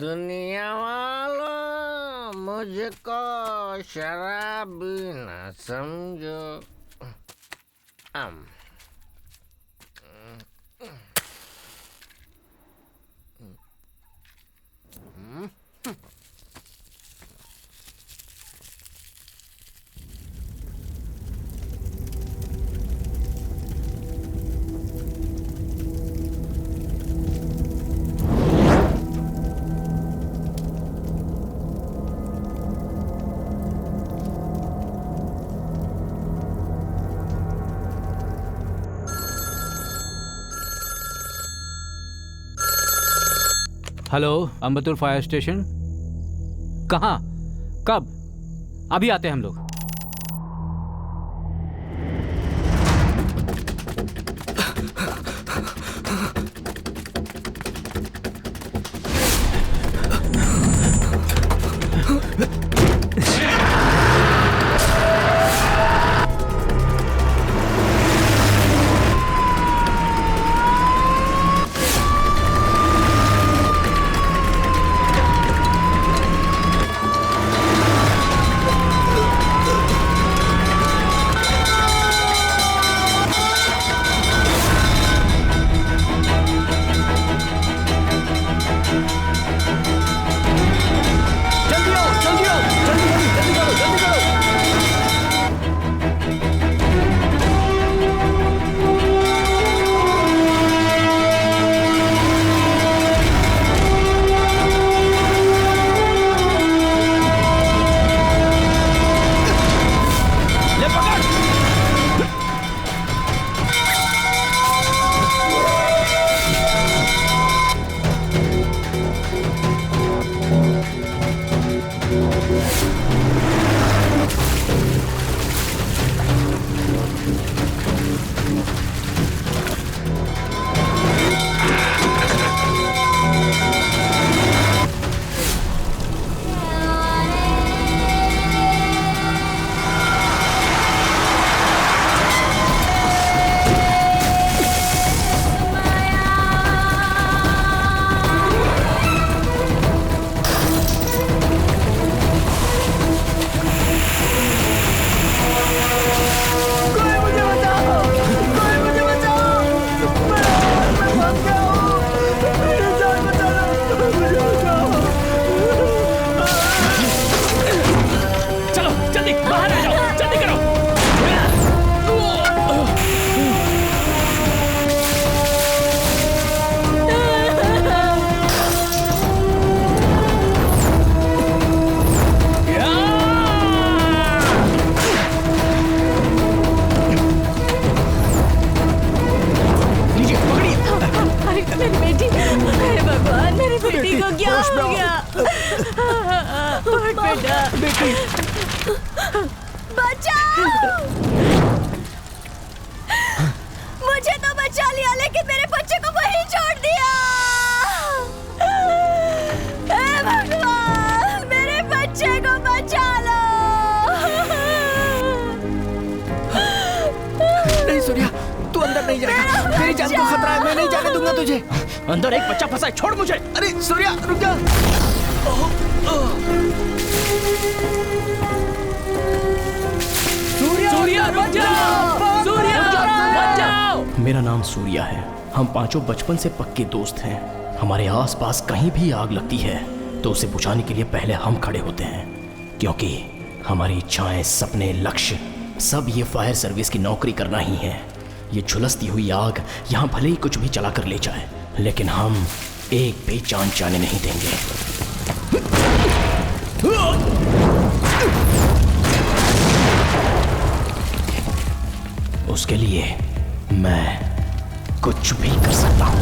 दुनिया वालों मुझको शराबी न समझो। Hello, Ambattur fire station. कहाँ? कब? अभी आते हैं हम लोग। मुझे तो बचा लिया, लेकिन मेरे बच्चे को वहीं छोड़ दिया। हे भगवान, मेरे बच्चे को बचा लो। नहीं सूर्या, तू अंदर नहीं जाएगा। तेरी जान को खतरा है, मैं नहीं जाने दूंगा तुझे। अंदर एक बच्चा फंसा है, छोड़ मुझे। अरे सूर्या रुक जा। सूर्या रुक जाओ, सूर्या रुक जाओ। मेरा नाम सूर्या है। हम पांचों बचपन से पक्के दोस्त हैं। हमारे आसपास कहीं भी आग लगती है तो उसे बुझाने के लिए पहले हम खड़े होते हैं, क्योंकि हमारी इच्छाएं, सपने, लक्ष्य सब ये फायर सर्विस की नौकरी करना ही है। ये झुलसती हुई आग यहाँ भले ही कुछ भी चला कर ले जाए, लेकिन हम एक भी जान जाने नहीं देंगे। उसके लिए मैं कुछ भी कर सकता हूं।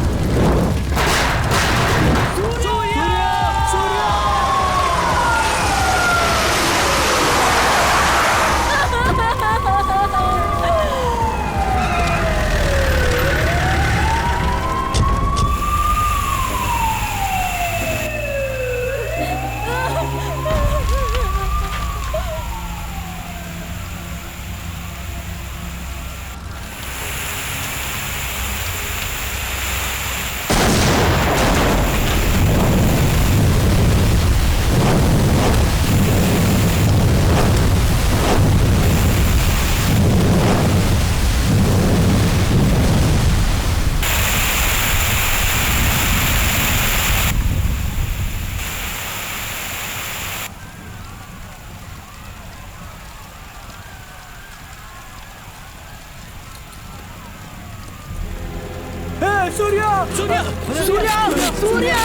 सूर्या सूर्या सूर्या सूर्या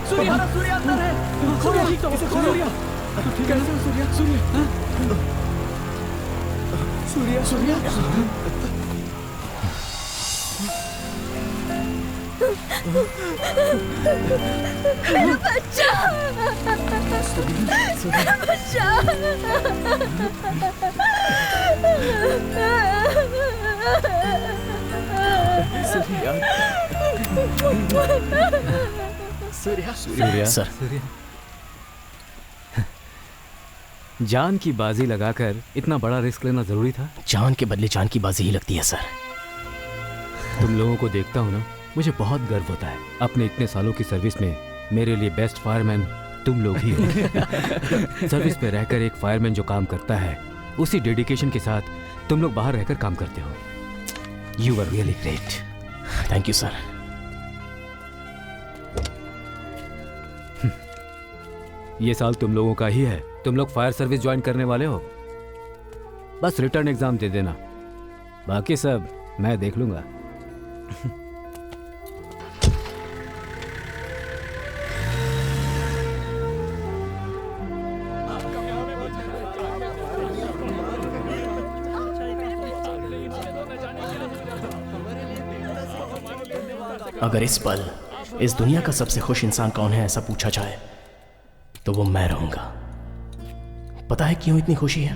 सूर्या सूर्या अंदर है। खोलो ठीक तो सूर्या कैसे सूर्या सूर्या सूर्या मेरा बच्चा मेरा बच्चा सूर्या सर जान की बाजी लगाकर इतना बड़ा रिस्क लेना जरूरी था? जान के बदले जान की बाजी ही लगती है सर। तुम लोगों को देखता हूँ ना, मुझे बहुत गर्व होता है। अपने इतने सालों की सर्विस में मेरे लिए बेस्ट फायरमैन तुम लोग ही हो। सर्विस में रहकर एक फायरमैन जो काम करता है, उसी डेडिकेशन के साथ तुम लोग बाहर रहकर काम करते हो। You are really great. Thank you sir. ये साल तुम लोगों का ही है। तुम लोग फायर सर्विस ज्वाइन करने वाले हो, बस रिटर्न एग्जाम दे देना, बाकी सब मैं देख लूंगा। अगर इस पल इस दुनिया का सबसे खुश इंसान कौन है ऐसा पूछा जाए तो वो मैं रहूंगा। पता है क्यों इतनी खुशी है?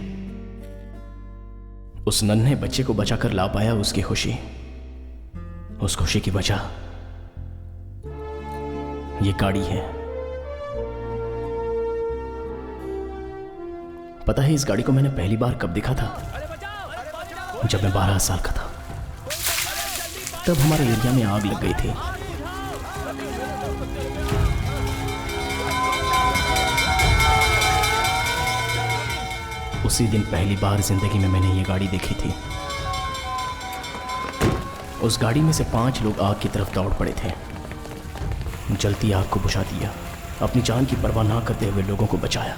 उस नन्हे बच्चे को बचाकर ला पाया, उसकी खुशी, उस खुशी की वजह ये गाड़ी है। पता है इस गाड़ी को मैंने पहली बार कब देखा था? जब मैं 12 साल का था। तब हमारे एरिया में आग लग गई थी। उसी दिन पहली बार जिंदगी में मैंने ये गाड़ी देखी थी। उस गाड़ी में से 5 लोग आग की तरफ दौड़ पड़े थे। जलती आग को बुझा दिया, अपनी जान की परवाह ना करते हुए लोगों को बचाया।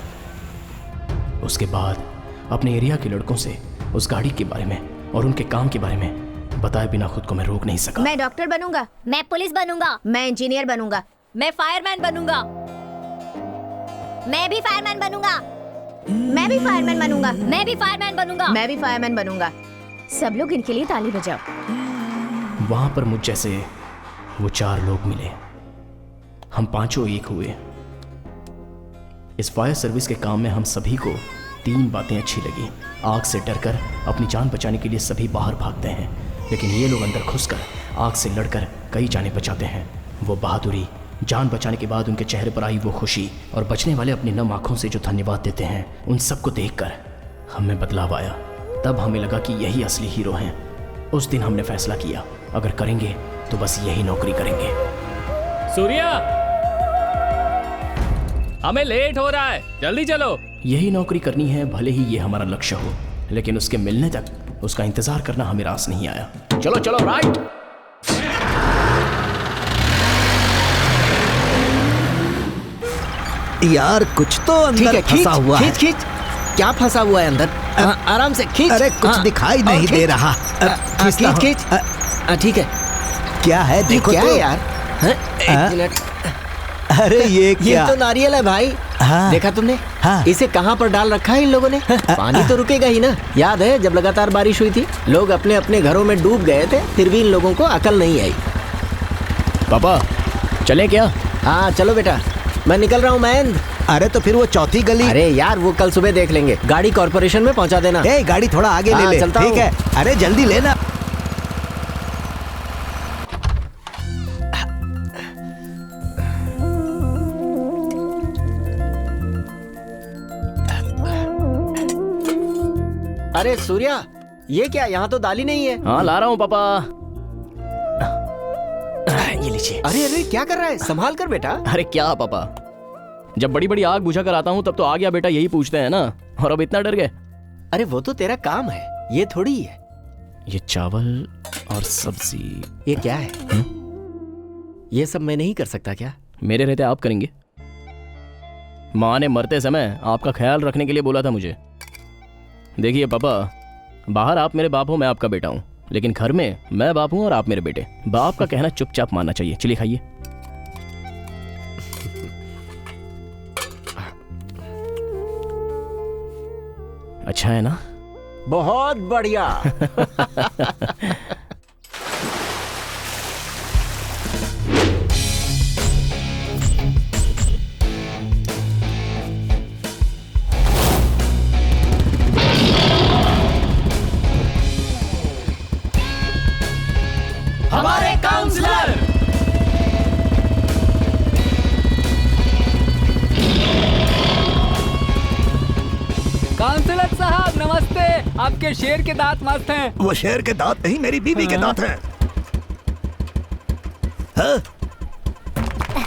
उसके बाद अपने एरिया के लड़कों से उस गाड़ी के बारे में और उनके काम के बारे में बताए बिना खुद को मैं रोक नहीं सका। मैं डॉक्टर बनूंगा, मैं पुलिस बनूंगा, मैं इंजीनियर बनूंगा, मैं फायरमैन बनूंगा, मैं भी फायरमैन बनूंगा, मैं भी फायरमैन बनूंगा, मैं भी फायरमैन बनूंगा, मैं भी फायरमैन बनूंगा। सब लोग इनके लिए ताली बजाओ। वहां पर मुझ जैसे वो 4 लोग मिले। हम 5 एक हुए। इस फायर सर्विस के काम में हम सभी को 3 बातें अच्छी लगी। आग से डरकर अपनी जान बचाने के लिए सभी बाहर भागते हैं, लेकिन ये लोग अंदर घुसकर आग से लड़कर कई जानें बचाते हैं। वो बहादुरी, जान बचाने के बाद उनके चेहरे पर आई वो खुशी और बचने वाले अपनी नम आंखों से जो धन्यवाद देते हैं, उन सबको देखकर हमें बदलाव आया। तब हमें लगा कि यही असली हीरो हैं। उस दिन हमने फैसला किया, अगर करेंगे तो बस यही नौकरी करेंगे। सूर्या, हमें लेट हो रहा है, जल्दी चलो। यही नौकरी करनी है, भले ही ये हमारा लक्ष्य हो, लेकिन उसके मिलने तक उसका इंतजार करना हमें रास नहीं आया। चलो चलो, राइट। यार कुछ तो अंदर फंसा हुआ है। खींच क्या फंसा हुआ है अंदर? आराम से खींच। अरे कुछ दिखाई नहीं दे रहा। खींच। ठीक है। क्या है देखो क्या तो। है यार? एक मिनट। अरे ये क्या? ये तो नारियल है भाई। हाँ। देखा तुमने? हाँ। इसे कहाँ पर डाल रखा है इन लोगों ने? पानी तो रुकेगा ही ना। याद है जब लगातार बारिश हुई थी, लोग अपने अपने घरों में डूब गए थे, फिर भी इन लोगों को अकल नहीं आई। पापा चलें क्या? हाँ चलो बेटा, मैं निकल रहा हूँ महेंद्र। अरे तो फिर वो चौथी गली। अरे यार वो कल सुबह देख लेंगे। गाड़ी कॉर्पोरेशन में पहुँचा देना। ए गाड़ी थोड़ा आगे ले ले। चलता ठीक हूँ। है। अरे जल्दी लेना। अरे सूर्या, ये क्या? यहाँ तो दाल ही नहीं है। हाँ ला रहा हूँ पापा। ये लीजिए। अरे अरे क्या कर रहा है? संभाल कर बेटा। अरे क्या पापा, जब बड़ी बड़ी आग बुझा कर आता हूँ तब तो आ गया बेटा यही पूछते हैं ना, और अब इतना डर गए। अरे वो तो तेरा काम है, ये थोड़ी है। ये चावल और सब्जी। ये क्या है? ये सब मैं नहीं कर सकता क्या? मेरे रहते आप करेंगे। माँ ने मरते समय आपका ख्याल रखने के लिए बोला था मुझे। देखिए पापा, बाहर आप मेरे बाप हो, मैं आपका बेटा हूँ, लेकिन घर में मैं बाप हूँ और आप मेरे बेटे। बाप का कहना चुपचाप मानना चाहिए। चलिए खाइए। अच्छा है ना? बहुत बढ़िया। हमारे काउंसलर काउंसलर साहब नमस्ते। आपके शेर के दांत मस्त हैं। वो शेर के दांत नहीं, मेरी बीवी के दांत हैं। हाँ?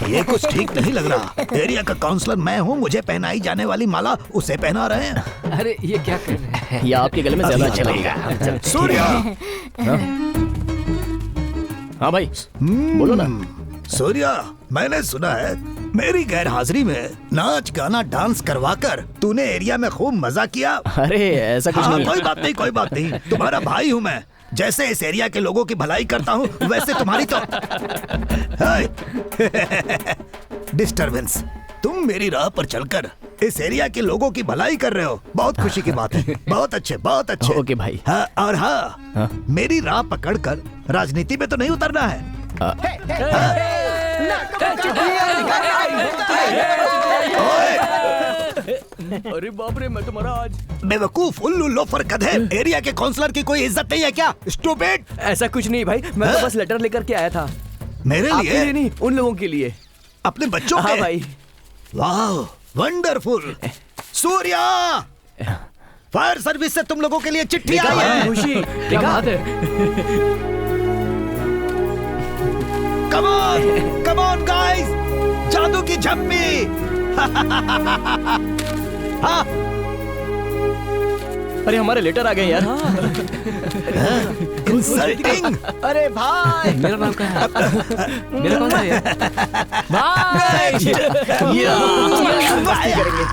ये कुछ ठीक नहीं लग रहा। एरिया का काउंसलर मैं हूँ, मुझे पहनाई जाने वाली माला उसे पहना रहे हैं। अरे ये क्या कर रहे हैं? ये आपके गले में ज्यादा अच्छा लगेगा। सूर्या, हाँ भाई बोलो ना। सूर्या, मैंने सुना है मेरी गैर हाजिरी में नाच गाना डांस करवाकर तूने एरिया में खूब मजा किया। अरे ऐसा कुछ हाँ, नहीं। कोई बात नहीं, कोई बात नहीं। तुम्हारा भाई हूँ मैं। जैसे इस एरिया के लोगों की भलाई करता हूँ, वैसे तुम्हारी तो डिस्टरबेंस। तुम मेरी राह पर चलकर इस एरिया के लोगों की भलाई कर रहे हो, बहुत खुशी की बात है। बहुत अच्छे, बहुत अच्छे। ओके भाई। हाँ, और हाँ, मेरी राह पकड़कर राजनीति में तो नहीं उतरना है। अरे बाप रे, मैं तुम्हारा आज बेवकूफ, उल्लू, लोफर, गधे। एरिया के काउंसलर की कोई इज्जत नहीं है क्या? स्टूपिड। ऐसा कुछ नहीं भाई, मैं तो बस लेटर लेकर के आया था। मेरे आपके लिए लिए? नहीं, उन लोगों के लिए। अपने बच्चों हाँ के? भाई। वाह, वंडरफुल। सूर्या, फायर सर्विस से तुम लोगों के लिए चिट्ठी आई है। खुशी, क्या बात है। Come on, come on guys, जादू की झप्पी। हाँ, अरे हमारे लेटर आ गए यार। इंसल्टिंग। अरे भाई, मेरा नाम क्या है? मेरा कौन सा है? भाई मस्ती करेंगे।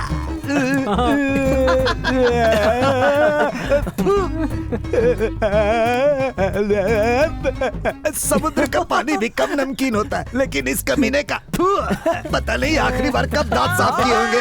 समुद्र का पानी भी कम नमकीन होता है, लेकिन इस कमीने का पता नहीं आखिरी बार कब दांत साफ किए होंगे।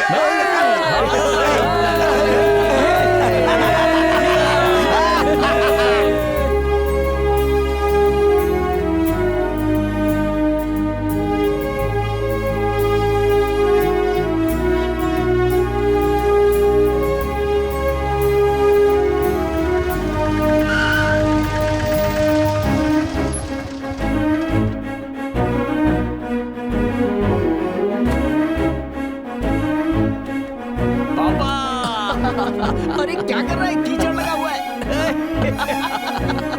अरे क्या कर रहा है? कीचड़ लगा हुआ है।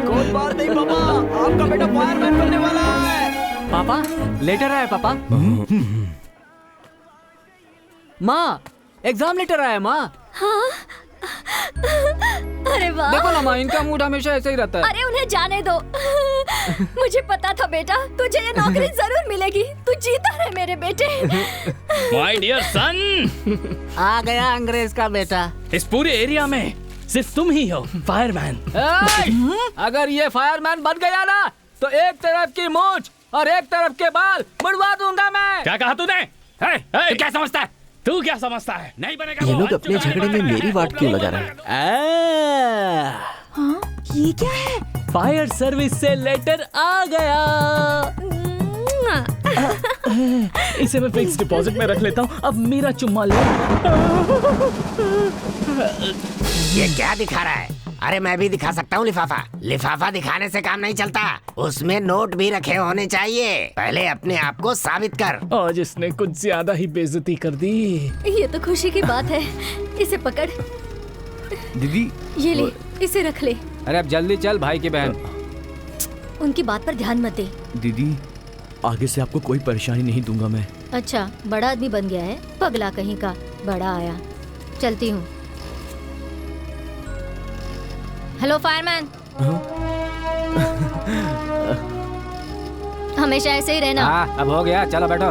कोई बात नहीं पापा, आपका बेटा फायरमैन बनने वाला है। पापा लेटर आया पापा। माँ एग्जाम लेटर आया माँ। हाँ? अरे वाह। देखो ना माँ, इनका मूड हमेशा ऐसे ही रहता है। अरे उन्हें जाने दो। मुझे पता था बेटा, तुझे ये नौकरी जरूर मिलेगी। तू जीता रहे मेरे बेटे। माय डियर सन, आ गया अंग्रेज का बेटा। इस पूरे एरिया में सिर्फ तुम ही हो फायरमैन। अगर ये फायरमैन बन गया ना, तो एक तरफ की मूंछ और एक तरफ के बाल मुड़वा दूंगा मैं। क्या कहा तूने? तू क्या समझता है? तू क्या समझता है? नहीं बनेगा। ये लोग अपने झगड़े में मेरी वाट क्यों लगा रहे हैं? हाँ? ये क्या है? फायर सर्विस से लेटर आ गया। इसे मैं फिक्स डिपॉजिट में रख लेता हूँ। अब मेरा चुम्मा ले। ये क्या दिखा रहा है? अरे मैं भी दिखा सकता हूँ लिफाफा। लिफाफा दिखाने से काम नहीं चलता, उसमें नोट भी रखे होने चाहिए। पहले अपने आप को साबित कर। आज इसने कुछ ज्यादा ही बेइज्जती कर दी। ये तो खुशी की बात है। इसे पकड़। दीदी ये ले, इसे रख ले। अरे अब जल्दी चल भाई की बहन। उनकी बात पर ध्यान मत दे। दीदी आगे से आपको कोई परेशानी नहीं दूंगा मैं। अच्छा, बड़ा आदमी बन गया है, पगला कहीं का। बड़ा आया, चलती हूँ। Hello fireman. हमेशा ऐसे ही रहना। हाँ अब हो गया, चलो बैठो।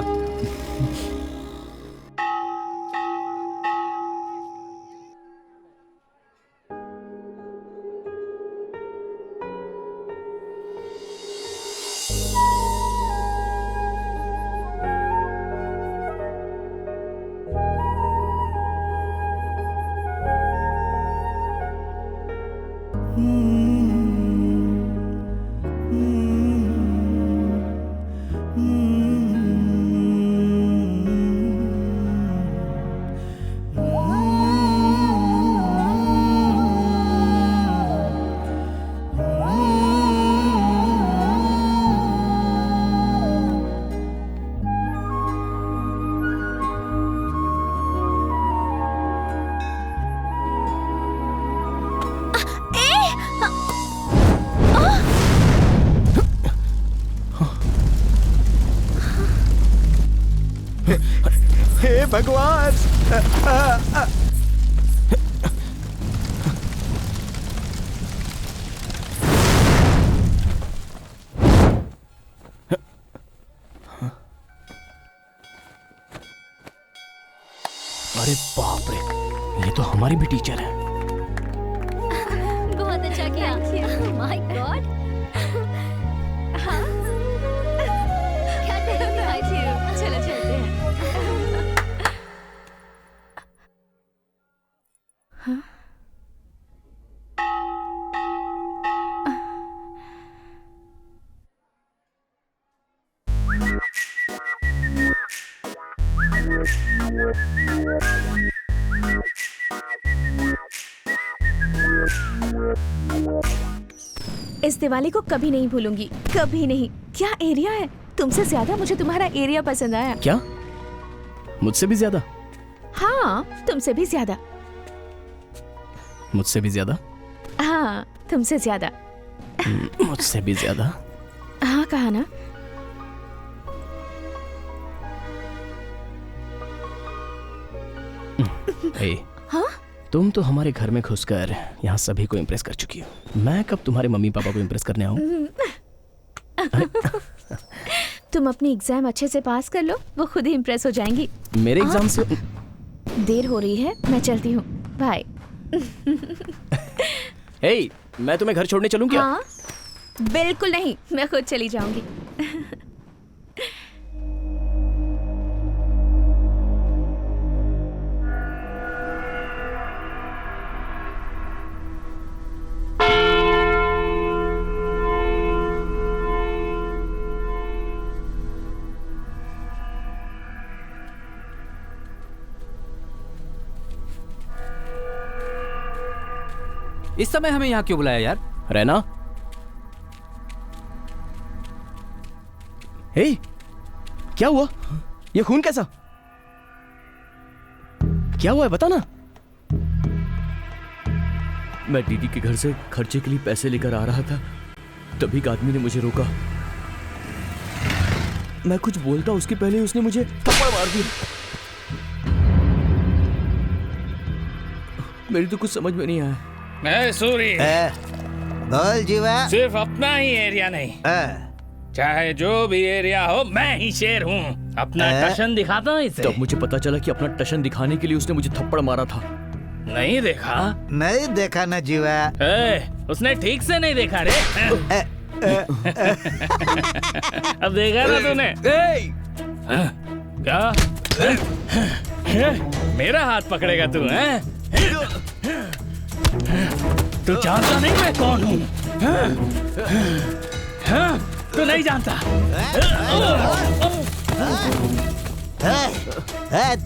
भगवान। अरे बाप रे, ये तो हमारी भी टीचर है। बहुत अच्छा किया। My God. क्या करेंगे? चलो चलते हैं। इस दिवाली को कभी नहीं भूलूंगी, कभी नहीं। क्या एरिया है, तुमसे ज्यादा मुझे तुम्हारा एरिया पसंद आया। क्या? मुझसे भी ज्यादा? हाँ, तुमसे भी ज्यादा। मुझसे भी ज्यादा? हाँ, तुमसे ज्यादा। मुझसे भी ज्यादा? हाँ, कहा ना। हाँ? तुम तो हमारे घर में घुसकर यहाँ सभी को इम्प्रेस कर चुकी हो। मैं कब तुम्हारे मम्मी पापा को इम्प्रेस करने आऊँ? तुम अपनी एग्जाम अच्छे से पास कर लो, वो खुद ही इम्प्रेस हो जाएंगी। मेरे एग्जाम से देर हो रही है, मैं चलती हूँ। बाय। हे, मैं तुम्हें घर छोड़ने चलूं क्या? हाँ? बिल्कुल नहीं, मैं खुद चली जाऊंगी। इस समय हमें यहाँ क्यों बुलाया यार? रैना? हे, क्या हुआ? ये खून कैसा? क्या हुआ है, बता ना। मैं दीदी के घर से खर्चे के लिए पैसे लेकर आ रहा था, तभी एक आदमी ने मुझे रोका। मैं कुछ बोलता उसके पहले उसने मुझे थप्पड़ मार दिया। मेरी तो कुछ समझ में नहीं आया। सूरी, बोल जीवा। सिर्फ अपना ही एरिया नहीं, चाहे जो भी एरिया हो, मैं ही शेर हूँ। अपना टशन दिखाता हूँ इसे। तब मुझे पता चला कि अपना टशन दिखाने के लिए उसने मुझे थप्पड़ मारा था। नहीं देखा? नहीं देखा ना जीवा। उसने ठीक से नहीं देखा रे। अब देखा ना तूने? क्या? मेरा हाथ पकड़ेगा तू? तू जानता नहीं मैं कौन हूँ? तू नहीं जानता?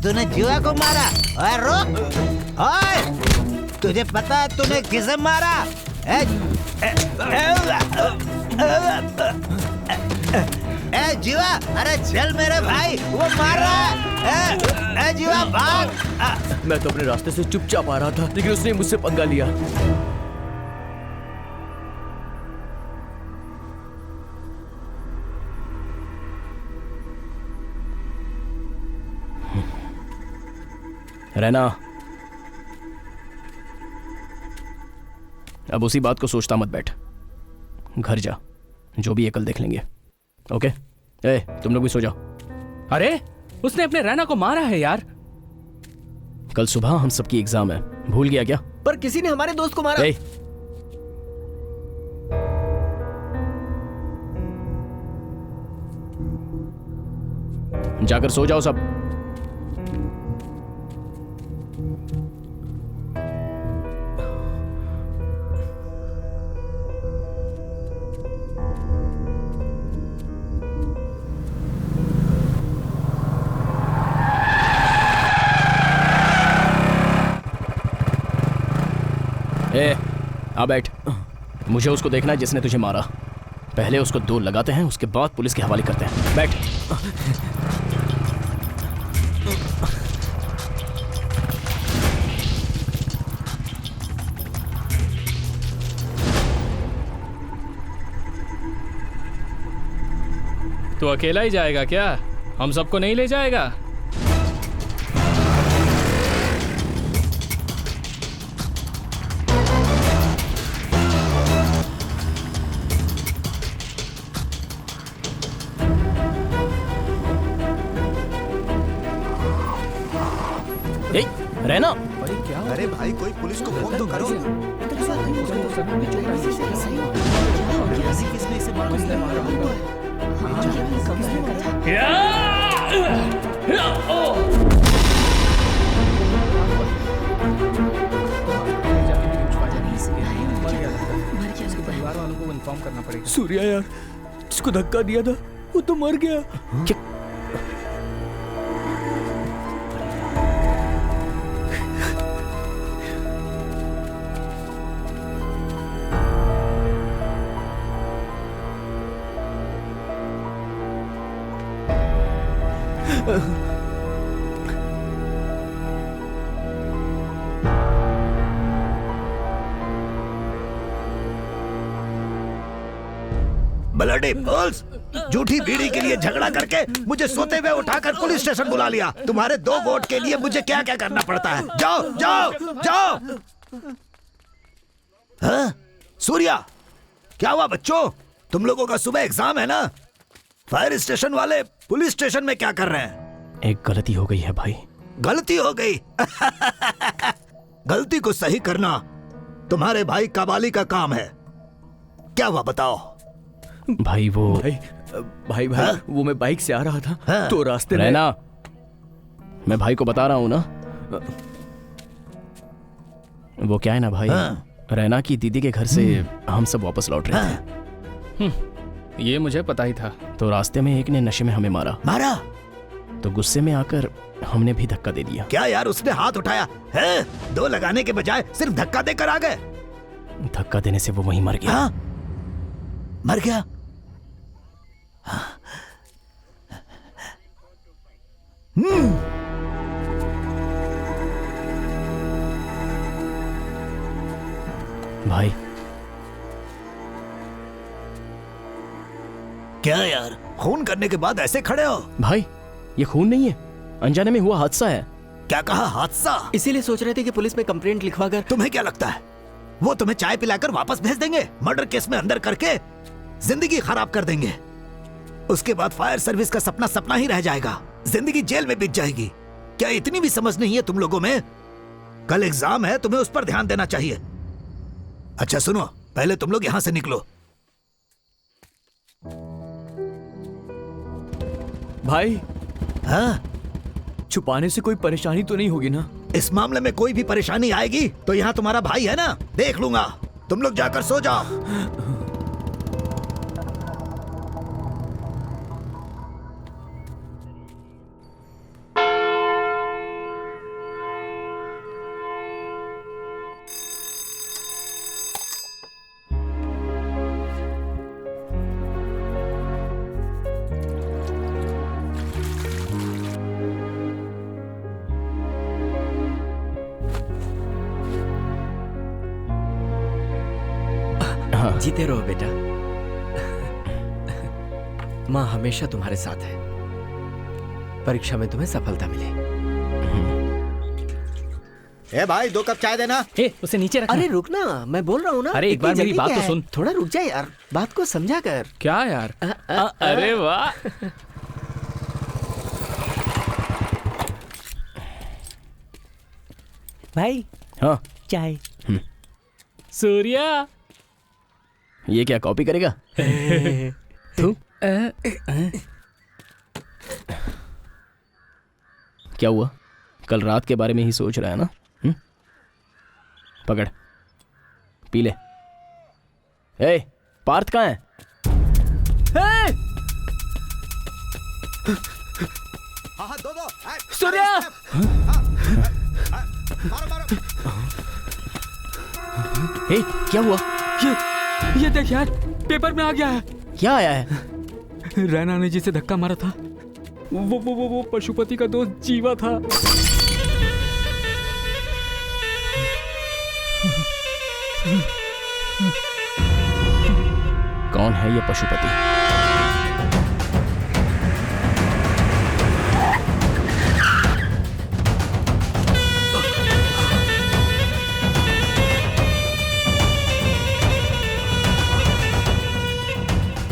तूने जीवा को मारा? रुक! तुझे पता है तूने किसे मारा? जीवा, अरे चल मेरे भाई, वो मार रहा है। जीवा भाग। मैं तो अपने रास्ते से चुपचाप आ रहा था, लेकिन उसने मुझसे पंगा लिया। रहना, अब उसी बात को सोचता मत बैठ। घर जा, जो भी है कल देख लेंगे। ओके? तुम लोग भी सो जाओ। अरे, उसने अपने रैना को मारा है यार। कल सुबह हम सबकी एग्जाम है, भूल गया क्या? पर किसी ने हमारे दोस्त को मारा। जाकर सो जाओ सब। आ बैठ। मुझे उसको देखना है जिसने तुझे मारा। पहले उसको दो लगाते हैं, उसके बाद पुलिस के हवाले करते हैं। बैठ। तू अकेला ही जाएगा क्या? हम सबको नहीं ले जाएगा? ए, रहना। अरे भाई कोई पुलिस को फोन तो करो। परिवार वालों को इन्फॉर्म करना पड़ेगा। सूर्या यार, जिसको धक्का दिया था वो तो मर गया। ब्लडी फूल्स, झूठी बीड़ी के लिए झगड़ा करके मुझे सोते हुए उठाकर पुलिस स्टेशन बुला लिया। तुम्हारे 2 वोट के लिए मुझे क्या क्या करना पड़ता है। जाओ जाओ जाओ। हाँ? सूर्या, क्या हुआ बच्चों? तुम लोगों का सुबह एग्जाम है ना? फायर स्टेशन वाले पुलिस स्टेशन में क्या कर रहे हैं? एक गलती हो गई है भाई। गलती हो गई? गलती को सही करना तुम्हारे भाई कबाली का काम है। क्या हुआ बताओ? भाई वो भाई वो मैं बाइक से आ रहा था तो रास्ते में। रहना, मैं भाई को बता रहा हूँ ना। वो क्या है ना भाई, रैना की दीदी के घर से हम सब वापस लौट रहे थे। ये मुझे पता ही था। तो रास्ते में एक ने नशे में हमें मारा। तो गुस्से में आकर हमने भी धक्का दे दिया। क्या यार, उसने हाथ उठाया है? 2 लगाने के बजाय सिर्फ धक्का देकर आ गए। धक्का देने से वो वहीं मर गया। हाँ? मर गया? भाई क्या यार, खून करने के बाद ऐसे खड़े हो? भाई ये खून नहीं है, अनजाने में हुआ हादसा है। क्या कहा? हादसा? इसीलिए सोच रहे थे कि पुलिस में कंप्लेंट लिखवा कर। तुम्हें क्या लगता है वो तुम्हें चाय पिलाकर वापस भेज देंगे? मर्डर केस में अंदर करके जिंदगी खराब कर देंगे। उसके बाद फायर सर्विस का सपना सपना ही रह जाएगा, जिंदगी जेल में बीत जाएगी। क्या इतनी भी समझ नहीं है तुम लोगों में? कल एग्जाम है, तुम्हें उस पर ध्यान देना चाहिए। अच्छा सुनो, पहले तुम लोग यहां से निकलो। भाई हाँ? छुपाने से कोई परेशानी तो नहीं होगी ना? इस मामले में कोई भी परेशानी आएगी तो यहाँ तुम्हारा भाई है ना, देख लूंगा। तुम लोग जाकर सो जाओ। जीते रहो बेटा, माँ हमेशा तुम्हारे साथ है। परीक्षा में तुम्हें सफलता मिले। ए भाई, 2 कप चाय देना। उसे नीचे रखना। अरे रुक ना, मैं बोल रहा हूँ ना। अरे एक बार मेरी बात तो सुन। थोड़ा रुक जा यार, बात को समझा कर। क्या यार? अरे वाह। भाई हाँ चाय। सूर्या, ये क्या कॉपी करेगा? तू क्या हुआ? कल रात के बारे में ही सोच रहा है ना? पकड़, पी ले। ए, पार्थ कहाँ है? दो। सूर्या! ए, क्या हुआ? ये देख यार, पेपर में आ गया है। क्या आया है? रैना ने जिसे धक्का मारा था वो पशुपति का दोस्त जीवा था। कौन है ये पशुपति?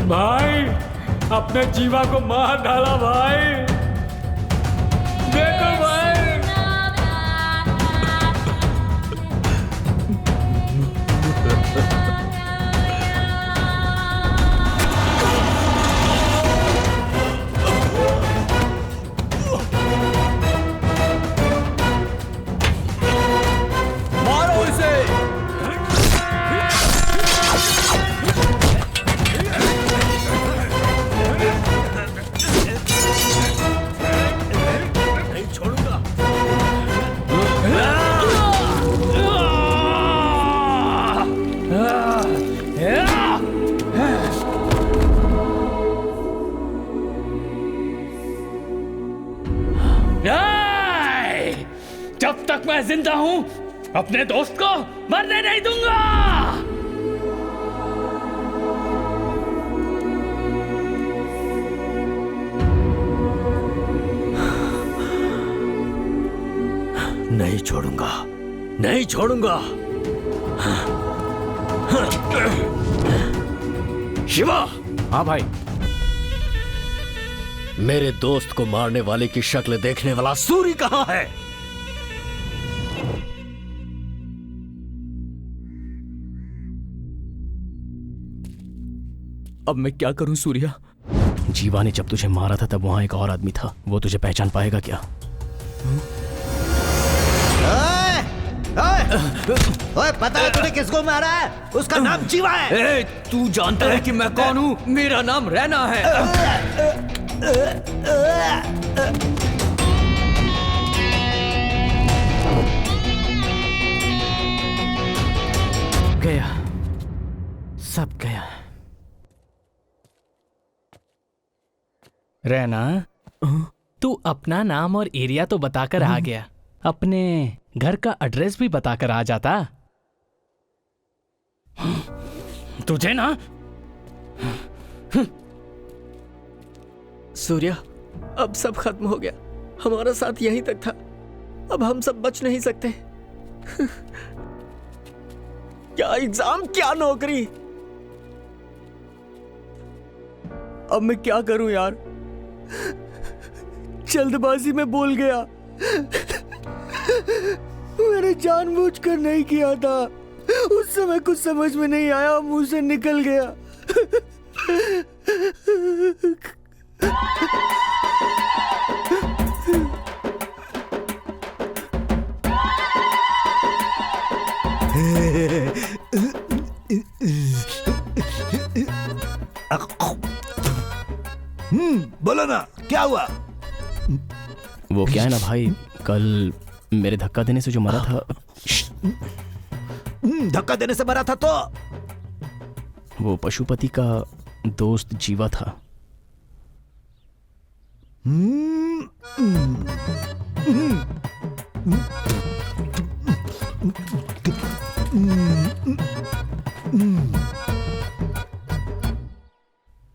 भाई, अपने जीवा को मार डाला भाई। देखो भाई। जब तक मैं जिंदा हूं अपने दोस्त को मरने नहीं दूंगा। नहीं छोड़ूंगा, नहीं छोड़ूंगा। शिवा। हाँ भाई। मेरे दोस्त को मारने वाले की शक्ल देखने वाला सूरी कहाँ है? अब मैं क्या करूं सूर्या? जीवा ने जब तुझे मारा था तब वहां एक और आदमी था, वो तुझे पहचान पाएगा क्या? ओए, पता है तूने किसको मारा है? उसका नाम जीवा है। तू जानता है कि मैं कौन हूँ? मेरा नाम रैना है। गया, सब गया। रैना, तू अपना नाम और एरिया तो बताकर आ गया, अपने घर का एड्रेस भी बताकर आ जाता। तुझे ना सूर्या, अब सब खत्म हो गया। हमारा साथ यहीं तक था, अब हम सब बच नहीं सकते। क्या एग्जाम, क्या नौकरी। अब मैं क्या करूं यार? जल्दबाजी में बोल गया। मैंने जानबूझकर नहीं किया था। उस समय कुछ समझ में नहीं आया, मुंह से निकल गया। बोलो ना, क्या हुआ? वो क्या है ना भाई, कल मेरे धक्का देने से जो मरा था। धक्का देने से मरा था तो? वो पशुपति का दोस्त जीवा था।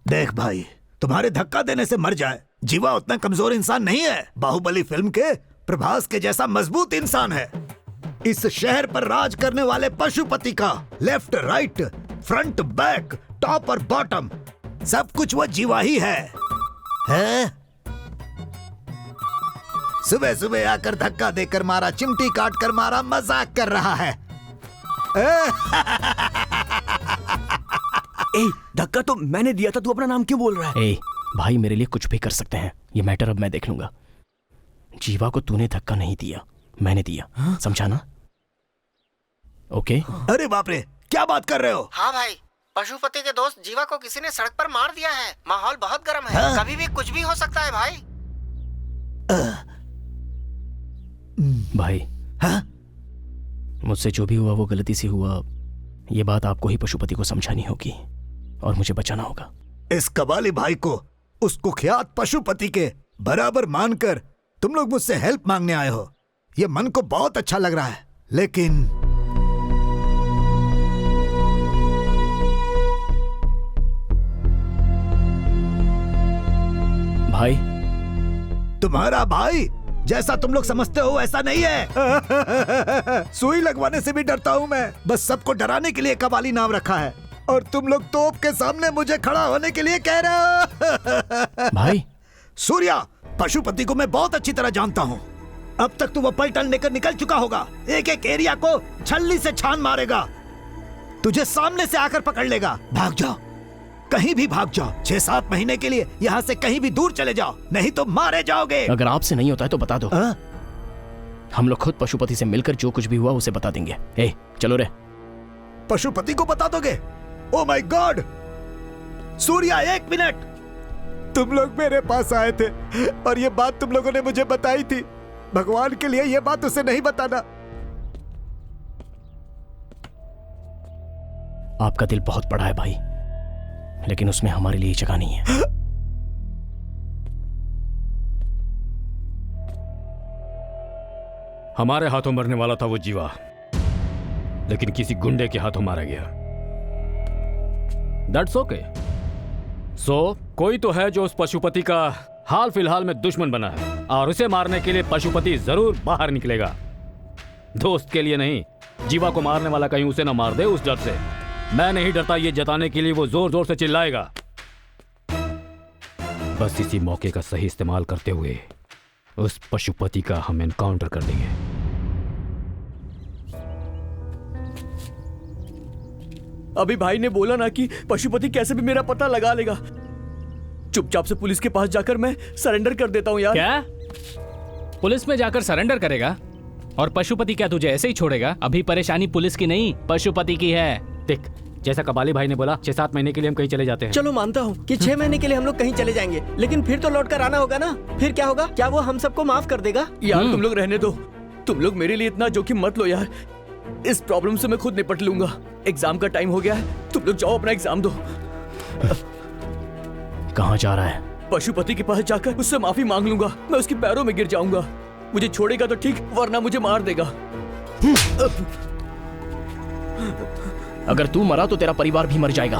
देख भाई, तुम्हारे धक्का देने से मर जाए, जीवा उतना कमजोर इंसान नहीं है। बाहुबली फिल्म के प्रभास के जैसा मजबूत इंसान है। इस शहर पर राज करने वाले पशुपति का left right front back top और बॉटम सब कुछ वो जीवा ही है? सुबह सुबह आकर धक्का देकर मारा, चिमटी काट कर मारा, मजाक कर रहा है। धक्का तो मैंने दिया था, तू अपना नाम क्यों बोल रहा है? भाई मेरे लिए कुछ भी कर सकते हैं, ये मैटर अब मैं देख लूंगा। जीवा को तूने धक्का नहीं दिया, मैंने दिया। समझा ना? ओके? अरे बाप रे, क्या बात कर रहे हो? हाँ भाई, पशुपति के दोस्त जीवा को किसी ने सड़क पर मार दिया है। माहौल बहुत गर्म है। कभी भी कुछ भी हो सकता है भाई। भाई, मुझसे जो भी हुआ वो गलती से हुआ। ये बात आपको ही पशुपति को समझानी होगी और मुझे बचाना होगा। इस कबाली भाई को उस कुख्यात पशुपति के बराबर मानकर तुम लोग मुझसे हेल्प मांगने आए हो, ये मन को बहुत अच्छा लग रहा है। लेकिन भाई, तुम्हारा भाई जैसा तुम लोग समझते हो ऐसा नहीं है। सुई लगवाने से भी डरता हूँ मैं। बस सबको डराने के लिए कबाली नाम रखा है और तुम लोग तोप के सामने मुझे खड़ा होने के लिए कह रहे हो। भाई सूर्या, पशुपति को मैं बहुत अच्छी तरह जानता हूँ। अब तक तो वो पलटन लेकर निकल चुका होगा, एक एक एरिया को छल्ली से छान मारेगा, तुझे सामने से आकर पकड़ लेगा। भाग जाओ, कहीं भी भाग जाओ। 6-7 महीने के लिए यहाँ से कहीं भी दूर चले जाओ, नहीं तो मारे जाओगे। अगर आपसे नहीं होता है तो बता दो। हम लोग खुद पशुपति से मिलकर जो कुछ भी हुआ उसे बता देंगे। चलो रे। पशुपति को बता दोगे? Oh my God! Surya, 1 minute. तुम लोग मेरे पास आए थे और ये बात तुम लोगों ने मुझे बताई थी। भगवान के लिए ये बात उसे नहीं बताना। आपका दिल बहुत बड़ा है भाई, लेकिन उसमें हमारे लिए जगह नहीं है। हमारे हाथों मरने वाला था वो जीवा, लेकिन किसी गुंडे के हाथों मारा गया। That's okay. सो कोई तो है जो उस पशुपति का हाल फिलहाल में दुश्मन बना है, और उसे मारने के लिए पशुपति जरूर बाहर निकलेगा। दोस्त के लिए नहीं, जीवा को मारने वाला कहीं उसे ना मार दे, उस डर से। मैं नहीं डरता ये जताने के लिए वो जोर जोर से चिल्लाएगा। बस इसी मौके का सही इस्तेमाल करते हुए उस पशुपति का हम एनकाउंटर कर देंगे। अभी भाई ने बोला ना कि पशुपति कैसे भी मेरा पता लगा लेगा। चुपचाप से पुलिस के पास जाकर मैं सरेंडर कर देता हूँ यार। क्या? पुलिस में जाकर सरेंडर करेगा? और पशुपति क्या तुझे ऐसे ही छोड़ेगा? अभी परेशानी पुलिस की नहीं, पशुपति की है। देख, जैसा कबाली भाई ने बोला, 6-7 महीने के लिए हम कहीं चले जाते हैं। चलो मानता हूँ कि 6 महीने के लिए हम लोग कहीं चले जाएंगे, लेकिन फिर तो लौट कर आना होगा ना। फिर क्या होगा? क्या वो हम सबको माफ कर देगा? यार तुम लोग रहने दो, तुम लोग मेरे लिए इतना जोखिम मत लो यार। इस प्रॉब्लम से मैं खुद निपट लूंगा। एग्जाम का टाइम हो गया है, तुम लोग जाओ अपना एग्जाम दो। कहाँ जा रहा है? पशुपति के पास जाकर उससे माफी मांग लूंगा। मैं उसके पैरों में गिर जाऊंगा। मुझे छोड़ेगा तो ठीक, वरना मुझे मार देगा। अगर तू मरा तो तेरा परिवार भी मर जाएगा।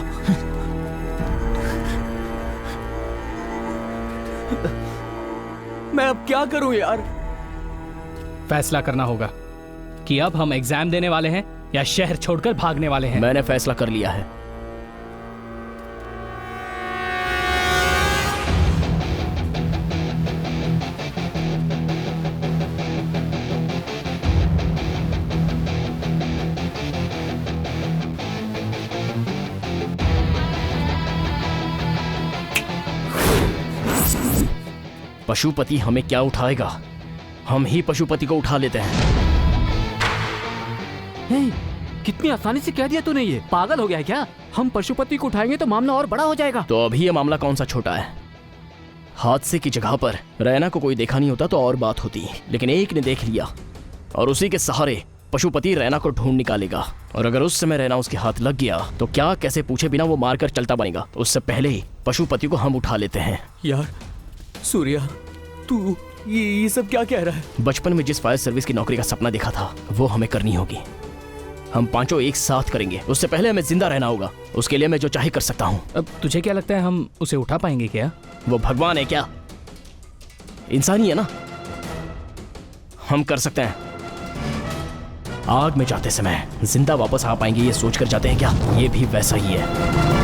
मैं अब क्या करूं यार? फैसला करना होगा कि अब हम एग्जाम देने वाले हैं या शहर छोड़कर भागने वाले हैं। मैंने फैसला कर लिया है। पशुपति हमें क्या उठाएगा? हम ही पशुपति को उठा लेते हैं। कितनी आसानी से कह दिया तूने, ये पागल हो गया है क्या? हम पशुपति को उठाएंगे तो मामला और बड़ा हो जाएगा। तो अभी ये मामला कौन सा छोटा है? हादसे की जगह पर रैना को कोई देखा नहीं होता तो और बात होती, लेकिन एक ने देख लिया और उसी के सहारे पशुपति रैना को ढूंढ निकालेगा। और अगर उस समय रैना उसके हाथ लग गया तो क्या कैसे पूछे बिना वो मारकर चलता बनेगा। उससे पहले ही पशुपति को हम उठा लेते हैं। यार सूर्या, तू ये सब क्या कह रहा है? बचपन में जिस फायर सर्विस की नौकरी का सपना देखा था वो हमें करनी होगी। हम पांचों एक साथ करेंगे। उससे पहले हमें जिंदा रहना होगा। उसके लिए मैं जो चाहे कर सकता हूँ। अब तुझे क्या लगता है हम उसे उठा पाएंगे क्या? वो भगवान है क्या? इंसान ही है ना। हम कर सकते हैं। आग में जाते समय जिंदा वापस आ पाएंगे ये सोचकर जाते हैं क्या? ये भी वैसा ही है।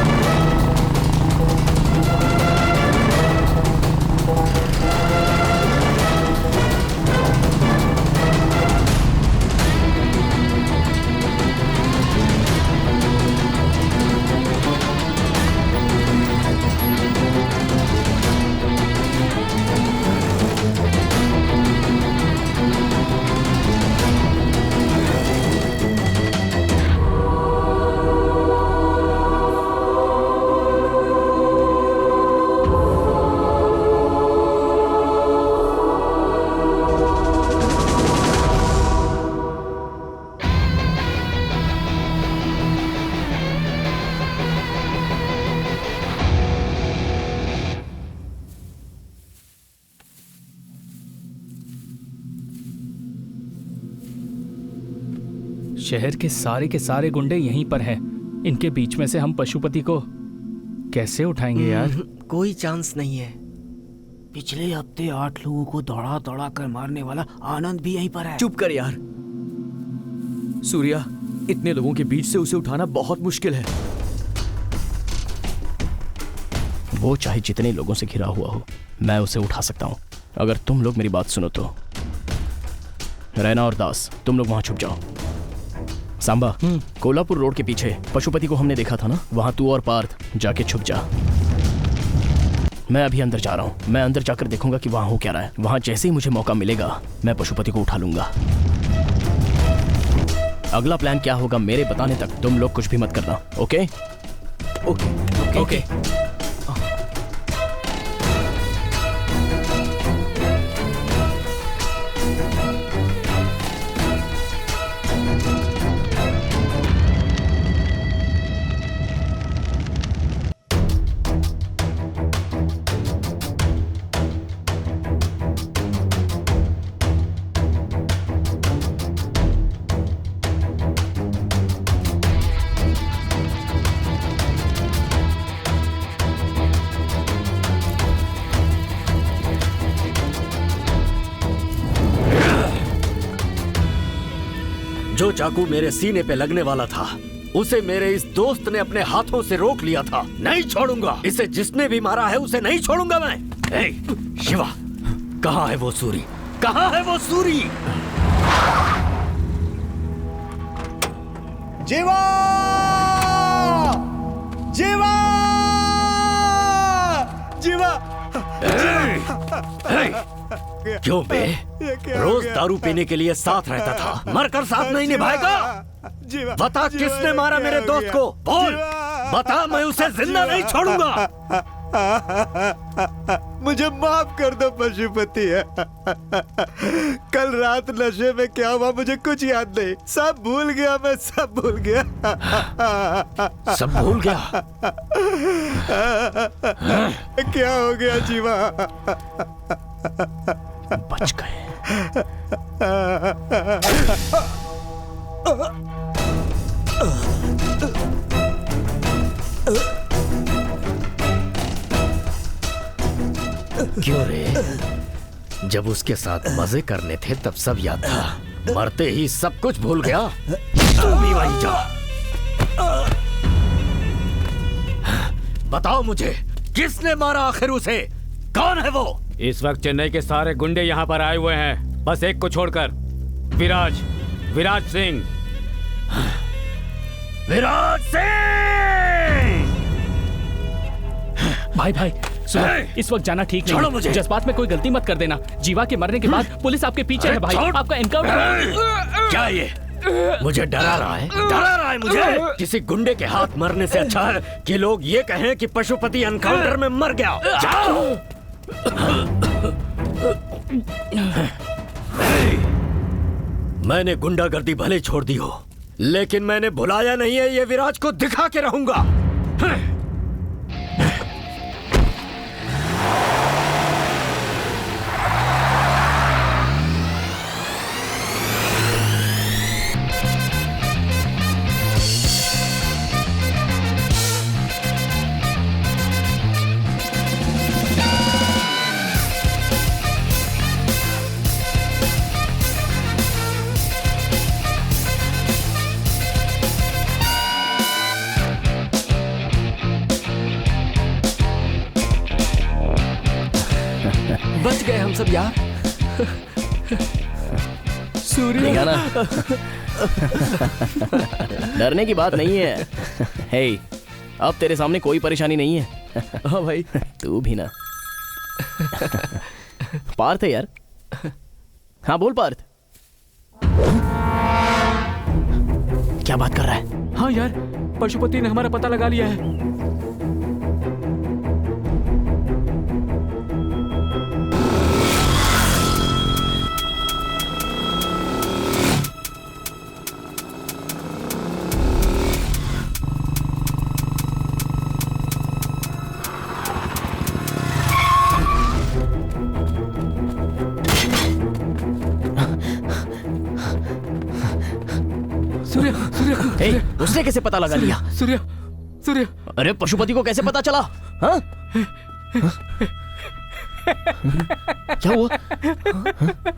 शहर के सारे गुंडे यहीं पर हैं। इनके बीच में से हम पशुपति को कैसे उठाएंगे यार? कोई चांस नहीं है। पिछले हफ्ते 8 लोगों को दौड़ा दौड़ा कर मारने वाला आनंद भी यहीं पर है। चुप कर यार। सूर्या, इतने लोगों के बीच से उसे उठाना बहुत मुश्किल है। वो चाहे जितने लोगों से घिरा हुआ हो, मैं उसे उठा सकता हूं अगर तुम लोग मेरी बात सुनो तो। रैना और दास, तुम लोग वहां छुप जाओ। सांबा, कोल्हापुर रोड के पीछे पशुपति को हमने देखा था ना, वहां तू और पार्थ जाके छुप जा। मैं अभी अंदर जा रहा हूं। मैं अंदर जाकर देखूंगा कि वहां हो क्या रहा है। वहां जैसे ही मुझे मौका मिलेगा मैं पशुपति को उठा लूंगा। अगला प्लान क्या होगा मेरे बताने तक तुम लोग कुछ भी मत करना। ओके? Okay okay. जो चाकू मेरे सीने पे लगने वाला था उसे मेरे इस दोस्त ने अपने हाथों से रोक लिया था। नहीं छोड़ूंगा इसे, जिसने भी मारा है उसे नहीं छोड़ूंगा मैं। शिवा, कहाँ है वो सूरी? कहाँ है वो सूरी? जीवा! जीवा! जीवा! क्यों बे? रोज दारू पीने के लिए साथ रहता था, मरकर साथ नहीं निभाएगा? बता किसने मारा मेरे दोस्त को? बोल, बता, मैं उसे जिंदा नहीं छोड़ूंगा। मुझे माफ कर दो पशुपति। कल रात नशे में क्या हुआ मुझे कुछ याद नहीं, सब भूल गया, मैं सब भूल गया। सब भूल गया? क्या हो गया जीवा? बच गए। क्यों रे? जब उसके साथ मजे करने थे तब सब याद था, मरते ही सब कुछ भूल गया। तू भी वहीं जा। बताओ मुझे, किसने मारा आखिर उसे? कौन है वो? इस वक्त चेन्नई के सारे गुंडे यहाँ पर आए हुए हैं, बस एक को छोड़कर। विराज सिंह। विराज सिंह! भाई सुनो, इस वक्त जाना ठीक नहीं है। जज्बात में कोई गलती मत कर देना। जीवा के मरने के बाद पुलिस आपके पीछे है भाई, आपका एनकाउंटर। क्या ये मुझे डरा रहा है? डरा रहा है मुझे? किसी गुंडे के हाथ मरने से अच्छा है कि लोग ये कहें कि पशुपति एनकाउंटर में मर गया। जाओ। मैंने गुंडागर्दी भले छोड़ दी हो, लेकिन मैंने भुलाया नहीं है, ये विराज को दिखा के रहूंगा। बच गए हम सब यार। सूर्य देखा ना, डरने की बात नहीं है। हे, अब तेरे सामने कोई परेशानी नहीं है। हाँ भाई, तू भी ना। पार्थ है यार। हाँ बोल पार्थ। क्या बात कर रहा है? हाँ यार, पशुपति ने हमारा पता लगा लिया है। उसने कैसे पता लगा लिया? सूर्य, अरे पशुपति को कैसे पता चला? हाँ? क्या हुआ?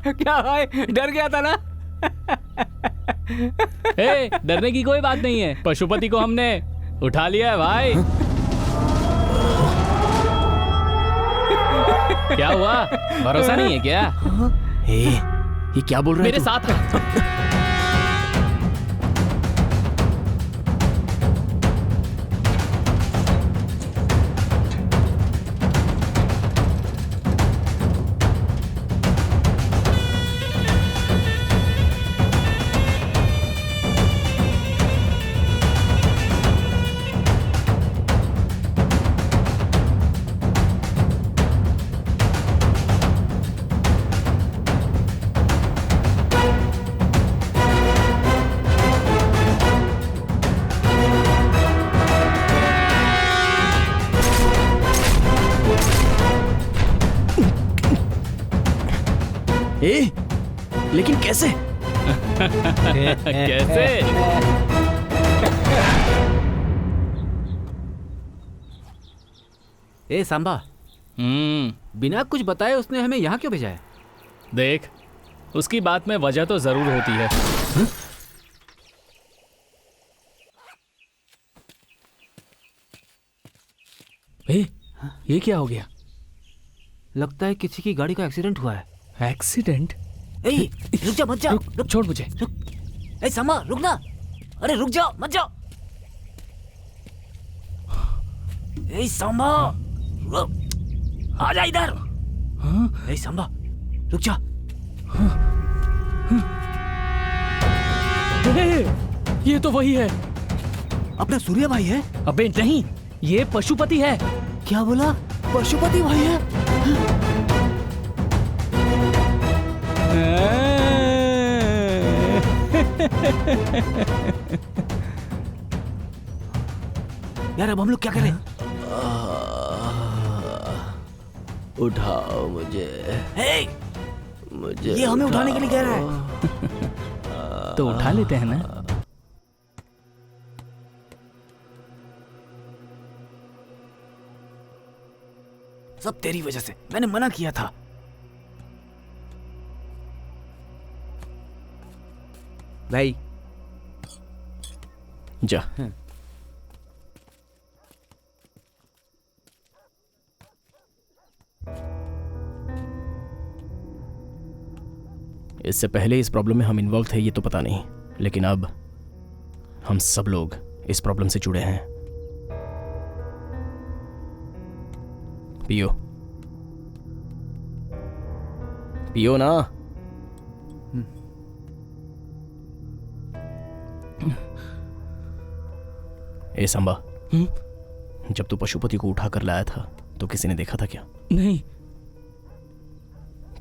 क्या है? डर गया था ना? डरने की कोई बात नहीं है, पशुपति को हमने उठा लिया है भाई। क्या हुआ? भरोसा नहीं है क्या? ये क्या बोल रहे हैं? मेरे साथ है। लेकिन कैसे? कैसे? ए सांबा, बिना कुछ बताए उसने हमें यहाँ क्यों भेजा है? देख, उसकी बात में वजह तो जरूर होती है। ये क्या हो गया? लगता है किसी की गाड़ी का एक्सीडेंट हुआ है। एक्सीडेंट? रुक जा, मत जा। रुक, छोड़ मुझे। समा, रुक ना। अरे रुक जाओ, मत जाओ। समा, आ जा इधर। समा, रुक जा। ये तो वही है। अपना सूर्या भाई है? अबे नहीं, ये पशुपति है। क्या बोला? पशुपति भाई है? यार अब हम लोग क्या करें? उठाओ मुझे। मुझे ये हमें उठाने के लिए कह रहा है। तो उठा लेते हैं ना। सब तेरी वजह से, मैंने मना किया था। भाई जा। इससे पहले इस प्रॉब्लम में हम इन्वॉल्व थे ये तो पता नहीं, लेकिन अब हम सब लोग इस प्रॉब्लम से जुड़े हैं। पियो पियो ना। ए संबा, जब तू पशुपति को उठा कर लाया था तो किसी ने देखा था क्या? नहीं।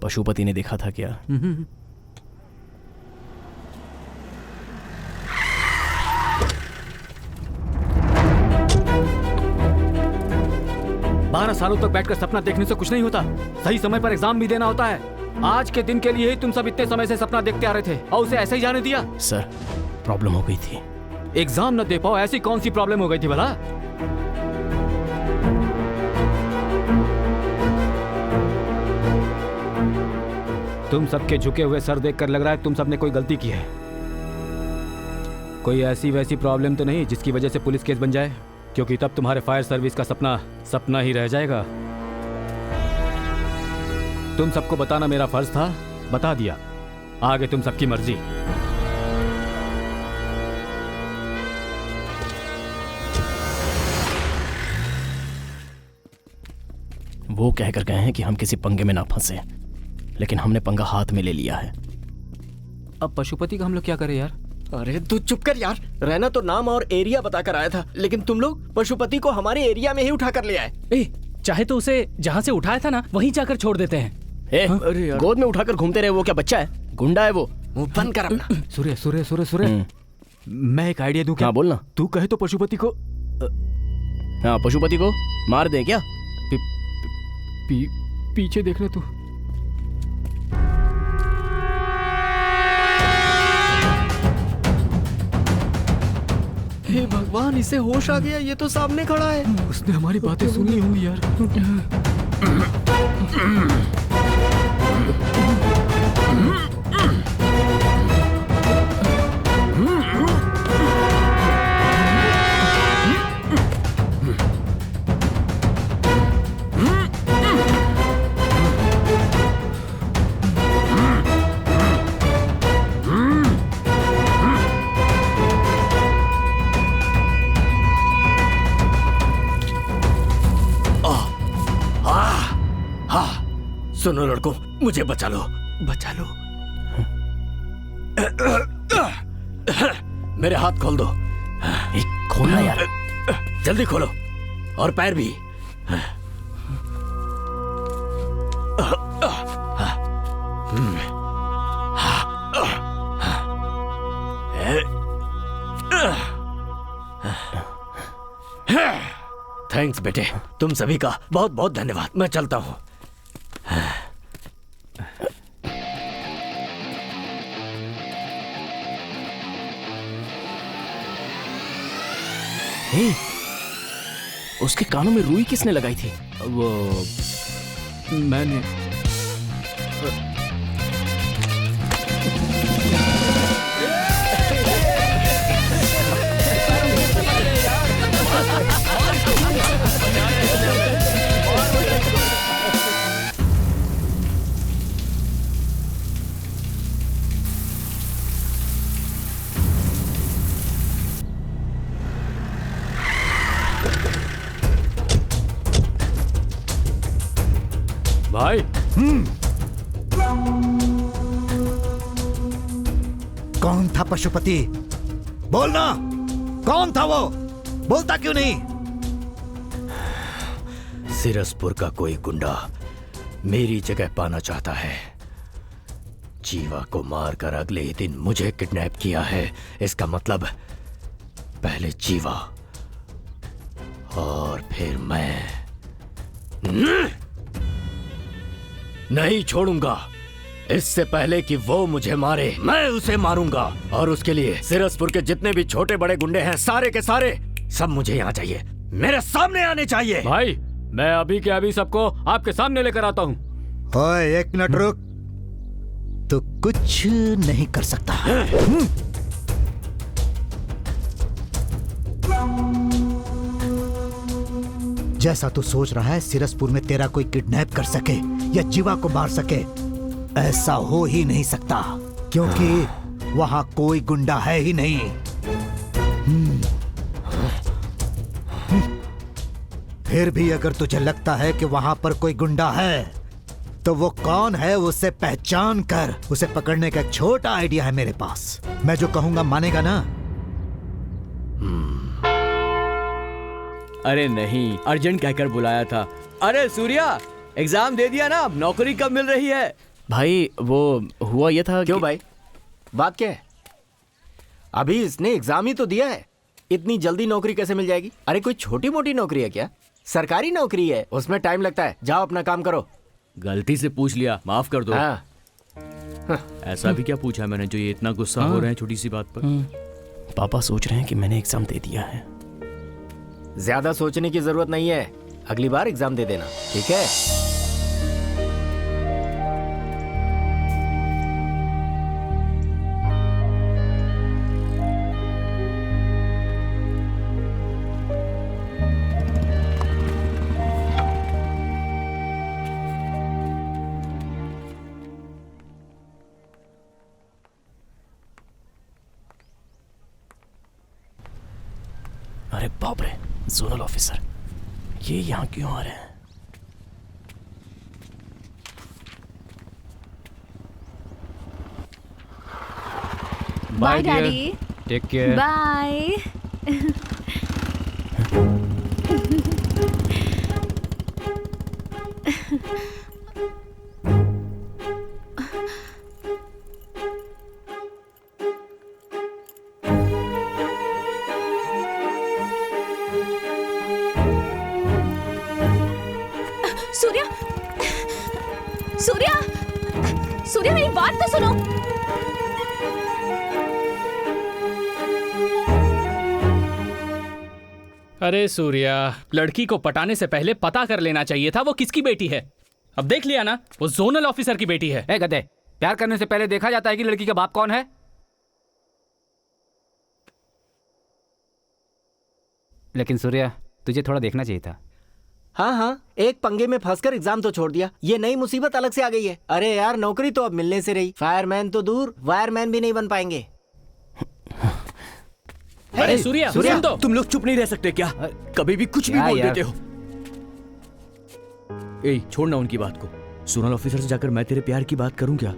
पशुपति ने देखा था क्या? 12 सालों तक बैठकर सपना देखने से कुछ नहीं होता। सही समय पर एग्जाम भी देना होता है। आज के दिन के लिए ही तुम सब इतने समय से सपना देखते आ रहे थे और उसे ऐसे ही जाने दिया। सर, प्रॉब्लम हो गई थी। एग्जाम न दे पाओ, ऐसी कौन सी प्रॉब्लम हो गई थी भला? तुम सबके झुके हुए सर देखकर लग रहा है तुम सबने कोई गलती की है। कोई ऐसी वैसी प्रॉब्लम तो नहीं जिसकी वजह से पुलिस केस बन जाए, क्योंकि तब तुम्हारे फायर सर्विस का सपना सपना ही रह जाएगा। तुम सबको बताना मेरा फर्ज था, बता दिया। आगे तुम सबकी मर्जी। वो कहकर गए हैं कि हम किसी पंगे में ना फंसे, लेकिन हमने पंगा हाथ में ले लिया है। अब पशुपति का हम लोग क्या करें यार? अरे तू चुप कर यार। रहना तो नाम और एरिया बताकर आया था, लेकिन तुम लोग पशुपति को हमारे एरिया में ही उठा कर ले आए। चाहे तो उसे जहाँ से उठाया था ना वहीं जाकर छोड़ देते हैं। अरे यार, गोद में उठाकर घूमते रहे। वो क्या बच्चा है? गुंडा है वो। मुंह बंद कर अपना। सूर्य सूर्य सूर्य सूर्य, मैं एक आइडिया दूं क्या? हाँ बोलना। तू कहे तो पशुपति को हाँ, पशुपति को मार दे क्या? पीछे देख ले तू। हे भगवान, इसे होश आ गया। ये तो सामने खड़ा है। उसने हमारी बातें सुन ली होंगी यार। सुनो लड़कों, मुझे बचा लो, बचा लो। मेरे हाथ खोल दो। खोलना यार, जल्दी खोलो। और पैर भी। थैंक्स बेटे, तुम सभी का बहुत बहुत धन्यवाद। मैं चलता हूँ। उसके कानों में रुई किसने लगाई थी? वो मैंने। कौन था पशुपति? बोलना, कौन था वो? बोलता क्यों नहीं? सिरसपुर का कोई गुंडा मेरी जगह पाना चाहता है। जीवा को मारकर अगले ही दिन मुझे किडनैप किया है। इसका मतलब पहले जीवा और फिर मैं। नहीं छोड़ूंगा। इससे पहले कि वो मुझे मारे, मैं उसे मारूंगा। और उसके लिए सिरसपुर के जितने भी छोटे बड़े गुंडे हैं, सारे के सारे सब मुझे यहाँ चाहिए, मेरे सामने आने चाहिए। भाई, मैं अभी के अभी सबको आपके सामने लेकर आता हूँ। ओए, एक मिनट रुक। तो कुछ नहीं कर सकता। जैसा तू सोच रहा है सिरसपुर में तेरा कोई किडनैप कर सके या जीवा को मार सके, ऐसा हो ही नहीं सकता, क्योंकि वहां कोई गुंडा है ही नहीं। फिर भी अगर तुझे लगता है कि वहां पर कोई गुंडा है, तो वो कौन है उसे पहचान कर उसे पकड़ने का एक छोटा आइडिया है मेरे पास। मैं जो कहूंगा मानेगा ना? अरे नहीं, अर्जेंट कहकर बुलाया था। अरे सूर्या, एग्जाम दे दिया ना, अब नौकरी कब मिल रही है? भाई वो हुआ ये था। क्यों कि... भाई, बात क्या है? अभी इसने एग्जाम ही तो दिया है, इतनी जल्दी नौकरी कैसे मिल जाएगी? अरे कोई छोटी मोटी नौकरी है क्या? सरकारी नौकरी है, उसमें टाइम लगता है। जाओ अपना काम करो। गलती से पूछ लिया, माफ कर दो। ऐसा भी क्या पूछा मैंने जो ये इतना गुस्सा हो रहे हैं छोटी सी बात पर? पापा सोच रहे हैं कि मैंने एग्जाम दे दिया है। ज्यादा सोचने की जरूरत नहीं है, अगली बार एग्जाम दे देना, ठीक है? अरे बाप रे, जोनल ऑफिसर, ये यहाँ क्यों आ रहे हैं? Bye daddy. Take care. Bye. Surya, Surya, Surya, मेरी बात तो सुनो। अरे सूर्या, लड़की को पटाने से पहले पता कर लेना चाहिए था वो किसकी बेटी है। अब देख लिया ना, वो जोनल ऑफिसर की बेटी है। ए गधे, प्यार करने से पहले देखा जाता है कि लड़की का बाप कौन है? लेकिन सूर्या, तुझे थोड़ा देखना चाहिए था। हाँ हाँ, एक पंगे में फंसकर एग्जाम तो छोड़ दिया, ये नई मुसीबत अलग से आ गई है। अरे यार, नौकरी तो अब मिलने से रही, फायरमैन तो दूर, वायरमैन भी नहीं बन पाएंगे। अरे सूर्या, सूर्या, सुन तो। तुम लोग चुप नहीं रह सकते क्या? कभी भी कुछ भी बोल देते हो। ए, छोड़ना उनकी बात को। जोनल ऑफिसर से जाकर मैं तेरे प्यार की बात करूं क्या?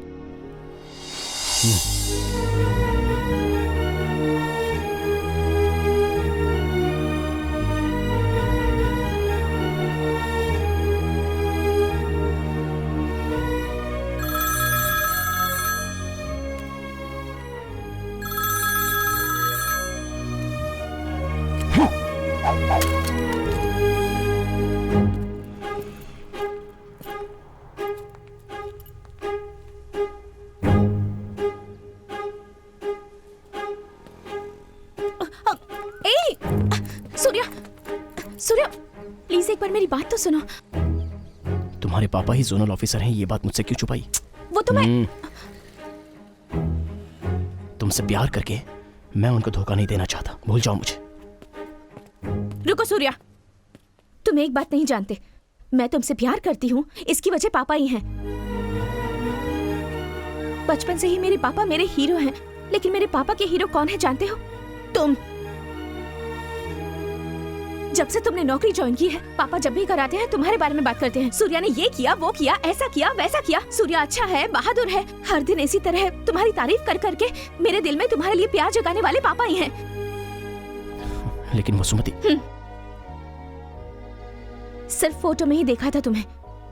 सूर्या, सूर्या, प्लीज एक बार मेरी बात तो सुनो। तुम्हारे पापा ही जोनल ऑफिसर हैं, ये बात मुझसे क्यों छुपाई? वो तो मैं तुमसे प्यार करके मैं उनको धोखा नहीं देना चाहता, भूल जाओ मुझे। रुको सूर्या, तुम एक बात नहीं जानते, मैं तुमसे प्यार करती हूँ, इसकी वजह पापा ही हैं। बचपन से ही मेरे पापा मेरे हीरो हैं, लेकिन मेरे पापा के हीरो कौन है जानते हो? तुम। जब से तुमने नौकरी ज्वाइन की है, पापा जब भी कराते हैं तुम्हारे बारे में बात करते हैं। सूर्या ने ये किया, वो किया, ऐसा किया, वैसा किया। सूर्या अच्छा है, बहादुर है। हर दिन इसी तरह तुम्हारी तारीफ कर करके मेरे दिल में तुम्हारे लिए प्यार जगाने वाले पापा ही हैं। लेकिन वसुमती, सिर्फ फोटो में ही देखा था तुम्हें।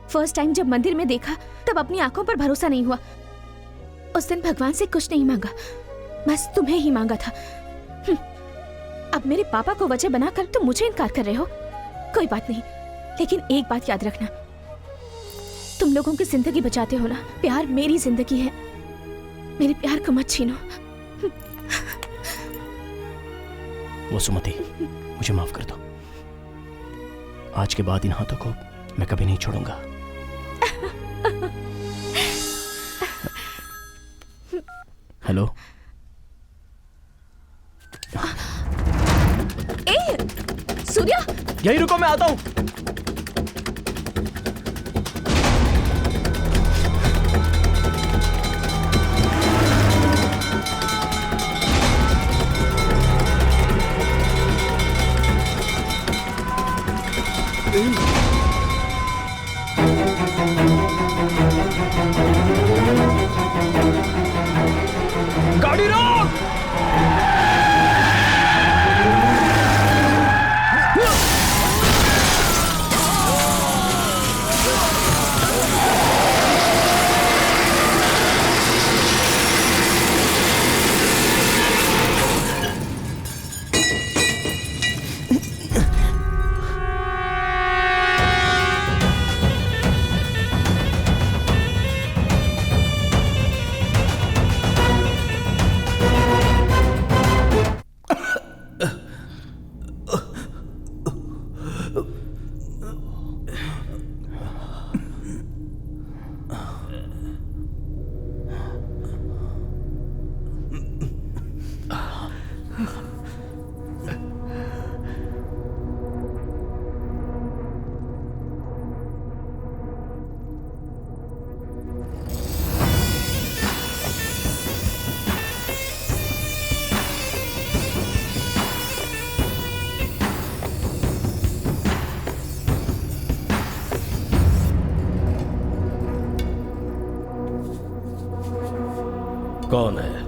फर्स्ट टाइम जब मंदिर में देखा तब अपनी आंखों पर भरोसा नहीं हुआ। उस दिन भगवान से कुछ नहीं मांगा, बस तुम्हें ही मांगा था। अब मेरे पापा को वजह बनाकर तुम मुझे इनकार कर रहे हो। कोई बात नहीं, लेकिन एक बात याद रखना, तुम लोगों की जिंदगी बचाते हो ना। प्यार मेरी जिंदगी है, मेरे प्यार को मत छीनो। वसुमती, मुझे माफ कर दो। आज के बाद इन हाथों को मैं कभी नहीं छोड़ूंगा। हेलो, सूर्या, यही रुको, मैं आता हूं। गाड़ी रोक! कौन है?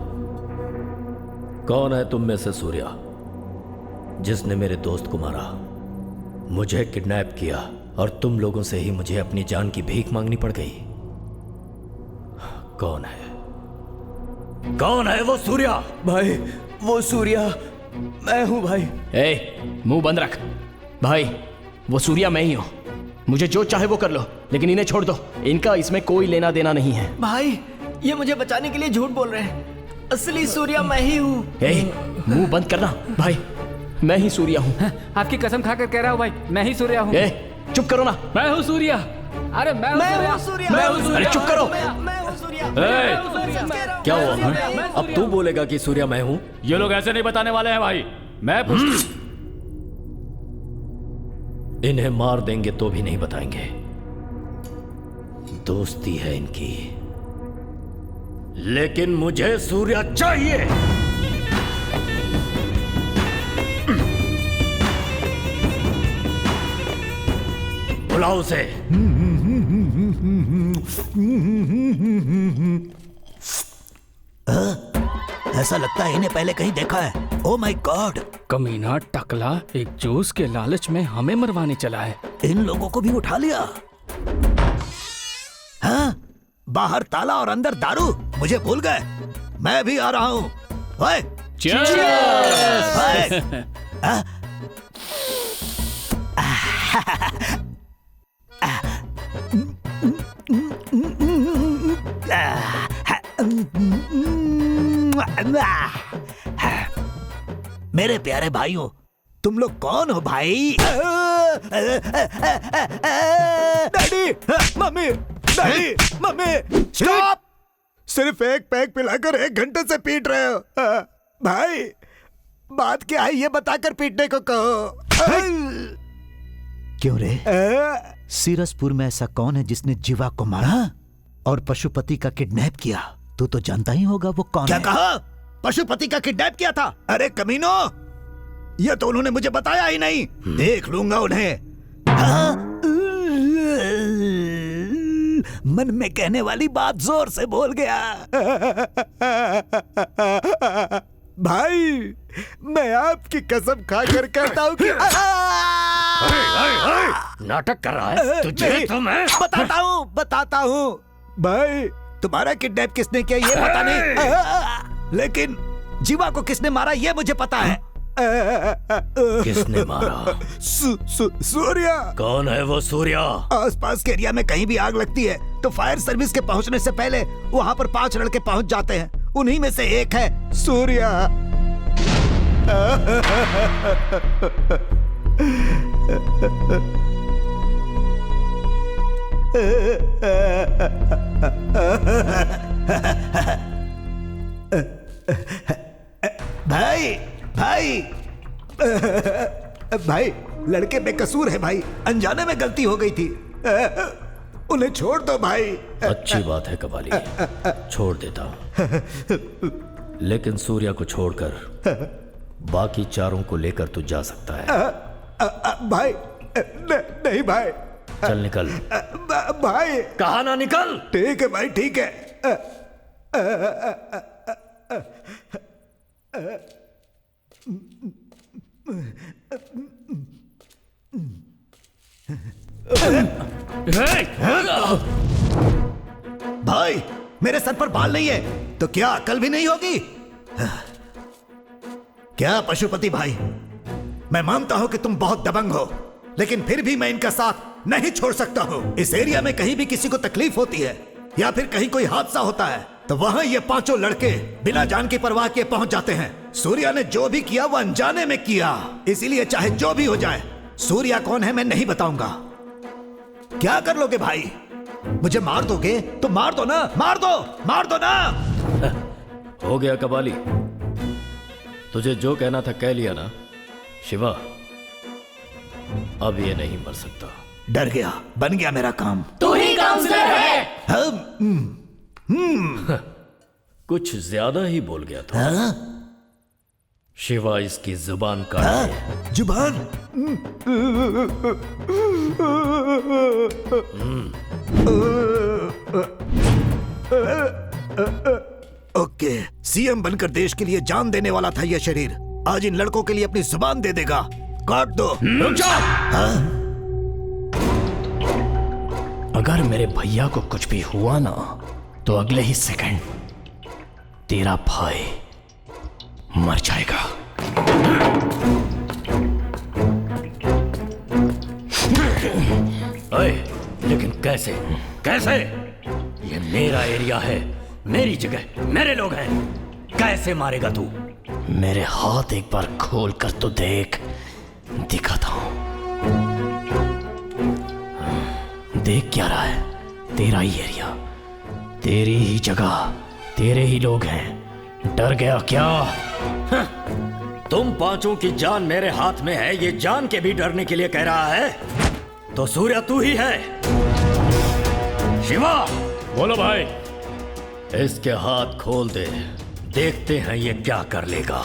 कौन है तुम में से सूर्या जिसने मेरे दोस्त को मारा, मुझे किडनैप किया और तुम लोगों से ही मुझे अपनी जान की भीख मांगनी पड़ गई? कौन है? कौन है वो सूर्या? भाई, वो सूर्या मैं हूं भाई। मुंह बंद रख भाई। वो सूर्या मैं ही हूं। मुझे जो चाहे वो कर लो, लेकिन इन्हें छोड़ दो। इनका इसमें कोई लेना देना नहीं है। भाई, ये मुझे बचाने के लिए झूठ बोल रहे हैं। असली सूर्या मैं ही हूँ। मुंह बंद करना भाई, मैं ही सूर्या हूँ। आपकी कसम खाकर कह रहा हूँ भाई, मैं ही सूर्या हूँ। चुप करो ना। मैं हूँ सूर्या। अरे मैं हूँ सूर्या। मैं हूँ सूर्या। अरे चुप करो। क्या हुआ? अब तू बोलेगा कि सूर्या मैं हूँ? ये लोग ऐसे नहीं बताने वाले हैं भाई। मैं इन्हें मार देंगे तो भी नहीं बताएंगे। दोस्ती है इनकी, लेकिन मुझे सूर्या चाहिए। बुलाओ उसे। ऐसा लगता है इन्हें पहले कहीं देखा है। Oh my God! कमीना टकला एक जूस के लालच में हमें मरवाने चला है। इन लोगों को भी उठा लिया। हाँ? बाहर ताला और अंदर दारू। मुझे भूल गए। मैं भी आ रहा हूँ। ओए! मेरे प्यारे भाइयों, तुम लोग कौन हो भाई? Daddy, mummy, daddy, mummy, stop! सिर्फ एक पैक पिलाकर 1 घंटे से पीट रहे हो। भाई, बात क्या है ये बताकर पीटने को कहो। क्यों रे? सीरसपुर में ऐसा कौन है जिसने जीवा को मारा और पशुपति का किडनैप किया? तू तो जानता ही होगा वो कौन है। क्या कहा? पशुपति का किडनैप किया था? अरे कमीनो, ये तो उन्होंने मुझे बताया ही नहीं। देख लूंगा उन्हें। हाँ? मन में कहने वाली बात जोर से बोल गया। भाई, मैं आपकी कसम खाकर कहता हूँ कि नाटक कर रहा है तुझे तो मैं बताता हूँ। भाई, तुम्हारा किडनैप किसने किया ये पता नहीं, लेकिन जीवा को किसने मारा ये मुझे पता है। किसने मारा? सूर्या। कौन है वो सूर्या? आसपास के एरिया में कहीं भी आग लगती है तो फायर सर्विस के पहुंचने से पहले वहां पर 5 लड़के पहुंच जाते हैं। उन्हीं में से एक है सूर्या। भाई भाई भाई, लड़के बेकसूर है भाई, अनजाने में गलती हो गई थी। उन्हें छोड़ दो भाई। अच्छी बात है कबाली, छोड़ देता हूं, लेकिन सूर्या को छोड़कर बाकी चारों को लेकर तू जा सकता है। भाई नहीं भाई। चल निकल। भाई कहा ना निकल। ठीक है भाई, ठीक है। भाई, मेरे सर पर बाल नहीं है तो क्या अकल भी नहीं होगी? क्या पशुपति भाई, मैं मानता हूं कि तुम बहुत दबंग हो, लेकिन फिर भी मैं इनका साथ नहीं छोड़ सकता हूं। इस एरिया में कहीं भी किसी को तकलीफ होती है या फिर कहीं कोई हादसा होता है तो वहां ये 5 लड़के बिना जान की परवाह किए पहुंच जाते हैं। सूर्या ने जो भी किया वो अनजाने में किया, इसीलिए चाहे जो भी हो जाए, सूर्या कौन है मैं नहीं बताऊंगा। क्या कर लोगे भाई? मुझे मार दोगे तो मार दो ना, मार दो ना। हो गया कबाली, तुझे जो कहना था कह लिया ना। शिवा, अब ये नहीं मर सकता। डर गया, बन गया मेरा काम। तू ही काउंसलर है। कुछ ज्यादा ही बोल गया था। शिवा, इसकी जुबान काट दे। जुबान? ओके, सीएम बनकर देश के लिए जान देने वाला था यह शरीर, आज इन लड़कों के लिए अपनी जुबान दे देगा। काट दो। रुक जाओ। अगर मेरे भैया को कुछ भी हुआ ना तो अगले ही सेकंड तेरा भाई मर जाएगा। अरे, लेकिन कैसे? कैसे? ये मेरा एरिया है, मेरी जगह, मेरे लोग हैं, कैसे मारेगा तू? मेरे हाथ एक बार खोल कर तो देख, दिखाता हूं। देख क्या रहा है? तेरा ही एरिया, तेरी ही जगह, तेरे ही लोग हैं। डर गया क्या? तुम 5 की जान मेरे हाथ में है, ये जान के भी डरने के लिए कह रहा है? तो सूर्या तू ही है। शिवा, बोलो भाई। इसके हाथ खोल दे, देखते हैं ये क्या कर लेगा।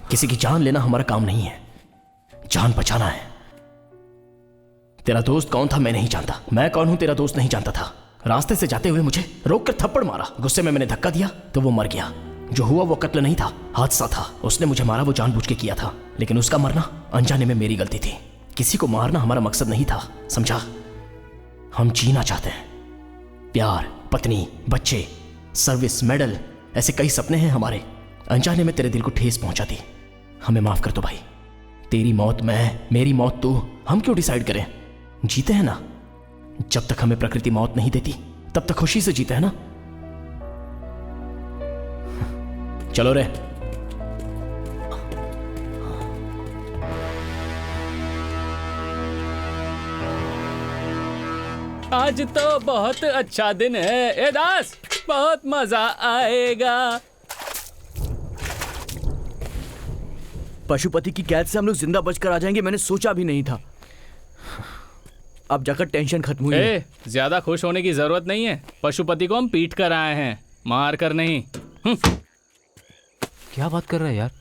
किसी की जान लेना हमारा काम नहीं है, जान बचाना है। तेरा दोस्त कौन था मैं नहीं जानता, मैं कौन हूं तेरा दोस्त नहीं जानता था। रास्ते से जाते हुए मुझे रोक कर थप्पड़ मारा, गुस्से में मैंने धक्का दिया तो वो मर गया। जो हुआ वो कत्ल नहीं था, हादसा था। उसने मुझे मारा, वो जानबूझ के किया था, लेकिन उसका मरना अनजाने में मेरी गलती थी। किसी को मारना हमारा मकसद नहीं था, समझा? हम जीना चाहते हैं, प्यार, पत्नी, बच्चे, सर्विस, मेडल, ऐसे कई सपने हैं हमारे। अनजाने में तेरे दिल को ठेस पहुंचा दी, हमें माफ कर दो भाई। तेरी मौत मैं, मेरी मौत तू, हम क्यों डिसाइड करें? जीते हैं ना, जब तक हमें प्रकृति मौत नहीं देती तब तक खुशी से जीते हैं ना। चलो रे। आज तो बहुत अच्छा दिन है ए दास, बहुत मजा आएगा। पशुपति की कैद से हम लोग जिंदा बचकर आ जाएंगे, मैंने सोचा भी नहीं था। अब जाकर टेंशन खत्म हुई है। ज्यादा खुश होने की जरूरत नहीं है, पशुपति को हम पीट कर आए हैं, मार कर नहीं। क्या बात कर रहा है यार,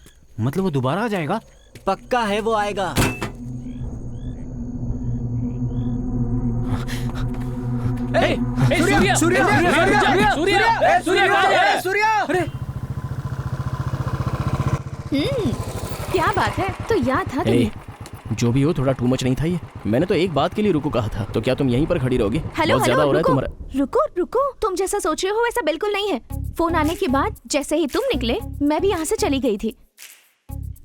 मतलब वो दोबारा आ जाएगा? पक्का है वो आएगा। सूर्या, सूर्या, सूर्या, सूर्या, सूर्या! क्या बात है, तो याद था तुम्हें। जो भी हो, थोड़ा टू मच नहीं था ये? मैंने तो एक बात के लिए रुको कहा था, तो क्या तुम यहीं पर खड़ी रहोगे? हेलो ज्यादा हो रहा है रुको, तुम्हारा। रुको, तुम जैसा सोच रहे हो वैसा बिल्कुल नहीं है। फोन आने के बाद जैसे ही तुम निकले मैं भी यहाँ से चली गई थी।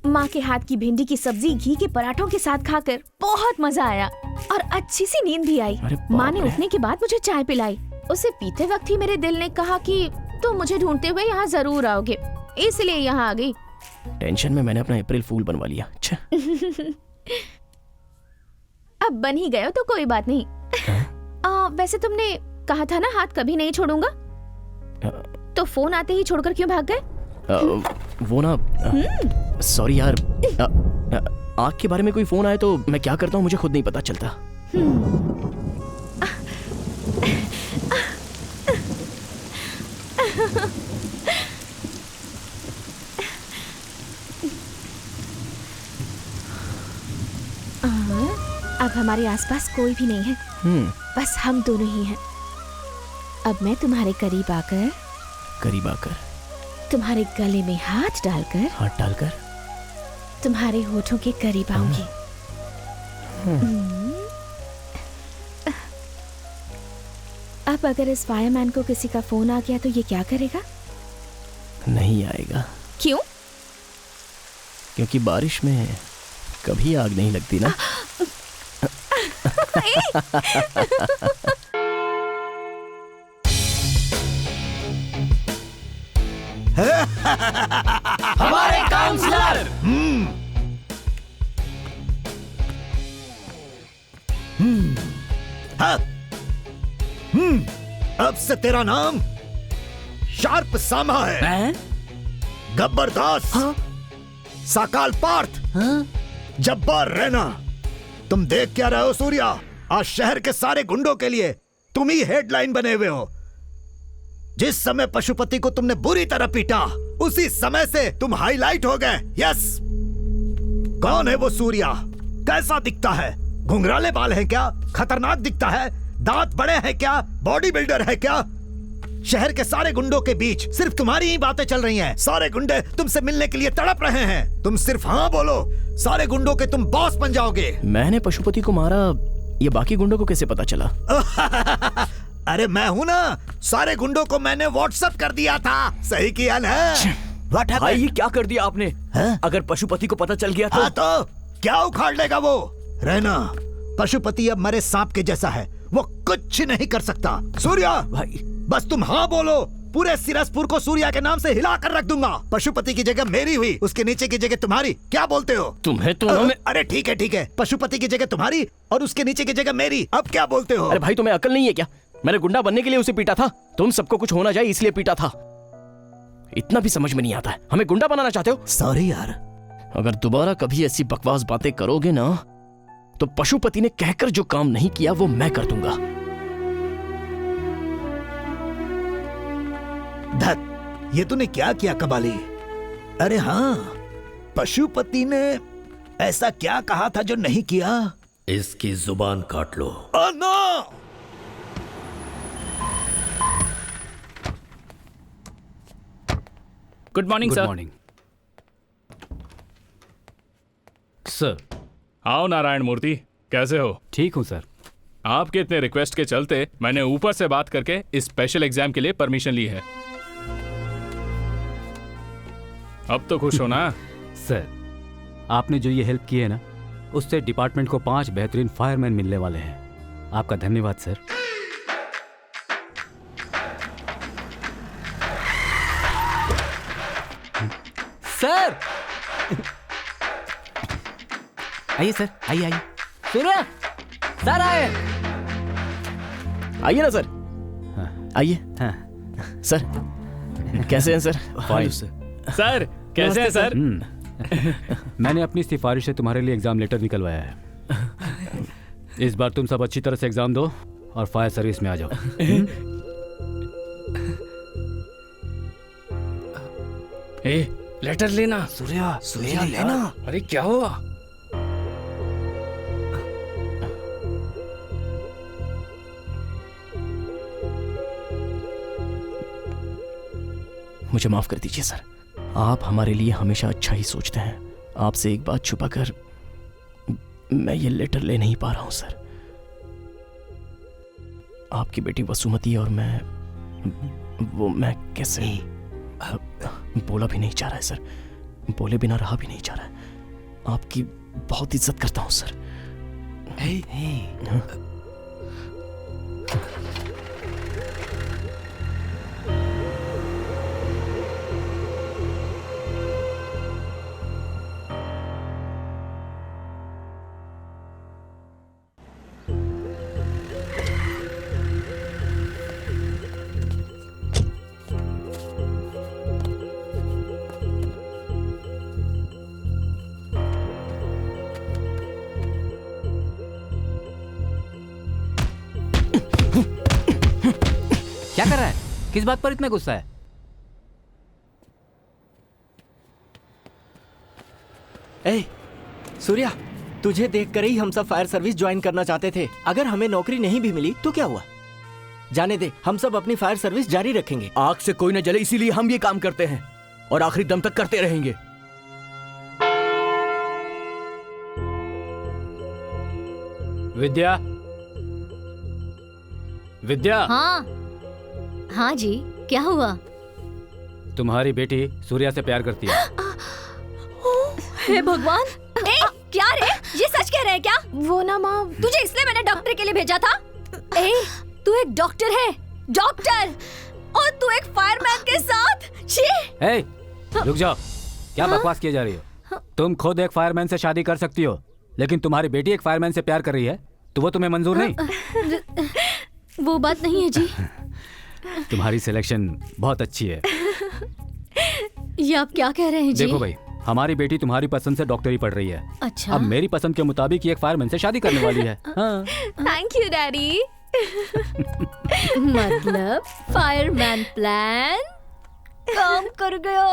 माँ के हाथ की भिंडी की सब्जी घी के पराठों के साथ खाकर बहुत मजा आया और अच्छी सी नींद भी आई। माँ ने उठने के बाद मुझे चाय पिलाई। उसे पीते वक्त ही मेरे दिल ने कहा कि तुम मुझे ढूंढते हुए यहाँ जरूर आओगे, इसलिए यहाँ आ गई। टेंशन में मैंने अपना अप्रैल फूल बनवा लिया। अच्छा अब बन ही गए हो तो कोई बात नहीं। वैसे तुमने कहा था ना हाथ कभी नहीं छोड़ूंगा, तो फोन आते ही छोड़कर क्यों भाग गए? वो ना, सॉरी यार, आग के बारे में कोई फोन आए तो मैं क्या करता हूँ मुझे खुद नहीं पता चलता। अब हमारे आसपास कोई भी नहीं है, बस हम दोनों ही हैं। अब मैं तुम्हारे करीब आकर तुम्हारे गले में हाथ डालकर तुम्हारे होठों के करीब आऊंगी। अब अगर इस फायरमैन को किसी का फोन आ गया तो ये क्या करेगा? नहीं आएगा। क्यों? क्योंकि बारिश में कभी आग नहीं लगती ना। हमारे काउंसलर। अब से तेरा नाम शार्प सामा है, गब्बर दास, साकाल पार्थ, जब्बार रैना। तुम देख क्या रहे हो सूर्या? आज शहर के सारे गुंडों के लिए तुम ही हेडलाइन बने हुए हो। जिस समय पशुपति को तुमने बुरी तरह पीटा, उसी समय से तुम हाईलाइट हो गए। यस। कौन है वो सूर्या? कैसा दिखता है? घुंघराले बाल हैं क्या? खतरनाक दिखता है? दांत बड़े हैं क्या? बॉडी बिल्डर है क्या? शहर के सारे गुंडों के बीच सिर्फ तुम्हारी ही बातें चल रही हैं। सारे गुंडे तुमसे मिलने के लिए तड़प रहे हैं। तुम सिर्फ हाँ बोलो, सारे गुंडों के तुम बॉस बन जाओगे। मैंने पशुपति को मारा, ये बाकी गुंडों को कैसे पता चला? अरे मैं हूं ना, सारे गुंडों को मैंने व्हाट्सएप कर दिया था। सही किया ना? भाई ये क्या कर दिया आपने? अगर पशुपति को पता चल गया तो? हाँ तो क्या उखाड़ लेगा वो? रहना, पशुपति अब मरे सांप के जैसा है, वो कुछ नहीं कर सकता। सूर्या भाई बस तुम हाँ बोलो, पूरे सिरसपुर को सूर्या के नाम से हिला कर रख दूंगा। पशुपति की जगह मेरी हुई, उसके नीचे की जगह तुम्हारी। क्या बोलते हो? तुम्हें दोनों में। अरे ठीक है, पशुपति की जगह तुम्हारी और उसके नीचे की जगह मेरी। अब क्या बोलते हो? अरे भाई तुम्हें अकल नहीं है क्या? मैंने गुंडा बनने के लिए उसे पीटा था, तुम सबको कुछ होना जाए इसलिए पीटा था। इतना भी समझ में नहीं आता है, हमें गुंडा बनाना चाहते हो? सॉरी यार। अगर दोबारा कभी ऐसी बकवास बातें करोगे ना तो पशुपति ने कहकर जो काम नहीं किया वो मैं कर दूंगा। धत, ये तूने क्या किया कबाली? अरे हाँ, पशुपति ने ऐसा क्या कहा था जो नहीं किया? इसकी जुबान काट लो। No! Good morning sir. Good morning sir. आओ नारायण मूर्ति, कैसे हो? ठीक हूँ सर। आपके इतने रिक्वेस्ट के चलते मैंने ऊपर से बात करके इस स्पेशल एग्जाम के लिए परमिशन ली है। अब तो खुश हो ना? सर, आपने जो ये हेल्प की है ना, उससे डिपार्टमेंट को 5 बेहतरीन फायरमैन मिलने वाले हैं। आपका धन्यवाद सर। सर आइए सर, आइए आइए। सूर्या सर आए। आइए ना सर। आइए। हाँ। सर कैसे हैं सर? फाइन सर कैसे हैं सर? मैंने अपनी सिफारिश से तुम्हारे लिए एग्जाम लेटर निकलवाया है। इस बार तुम सब अच्छी तरह से एग्जाम दो और फायर सर्विस में आ जाओ। ए, लेटर लेना। सूर्या लेना। अरे क्या हुआ? मुझे माफ कर दीजिए सर, आप हमारे लिए हमेशा अच्छा ही सोचते हैं। आपसे एक बात छुपाकर मैं ये लेटर ले नहीं पा रहा हूं सर। आपकी बेटी वसुमती और मैं कैसे बोला भी नहीं चाह रहा है सर, बोले बिना रहा भी नहीं चाह रहा है। आपकी बहुत इज्जत करता हूं सर। क्या कर रहा है? किस बात पर इतना गुस्सा है? ए, सूर्या, तुझे देखकर ही हम सब फायर सर्विस ज्वाइन करना चाहते थे। अगर हमें नौकरी नहीं भी मिली तो क्या हुआ? जाने दे, हम सब अपनी फायर सर्विस जारी रखेंगे। आग से कोई न जले, इसीलिए हम ये काम करते हैं और आखिरी दम तक करते रहेंगे। विद्या, विद्या। हाँ हाँ जी, क्या हुआ? तुम्हारी बेटी सूर्या से प्यार करती है। हे भगवान! ए, क्या रे? ये सच कह रहे हैं क्या? वो ना माँ, तुझे इसलिए मैंने डॉक्टर के लिए भेजा था? ए, तू एक डॉक्टर है, डॉक्टर, और तू एक फायरमैन के साथ? छी! ए, रुक जाओ। क्या बकवास किए जा रही हो? तुम खुद एक फायरमैन से शादी कर सकती हो, लेकिन तुम्हारी बेटी एक फायरमैन से प्यार कर रही है तो वो तुम्हें मंजूर नहीं? वो बात नहीं है जी। तुम्हारी सिलेक्शन बहुत अच्छी है। ये आप क्या कह रहे हैं जी? देखो भाई, हमारी बेटी तुम्हारी पसंद से डॉक्टरी पढ़ रही है। अच्छा। अब मेरी पसंद के मुताबिक ये एक फायरमैन से शादी करने वाली है। हाँ। Thank you daddy. मतलब फायरमैन प्लान काम कर गया।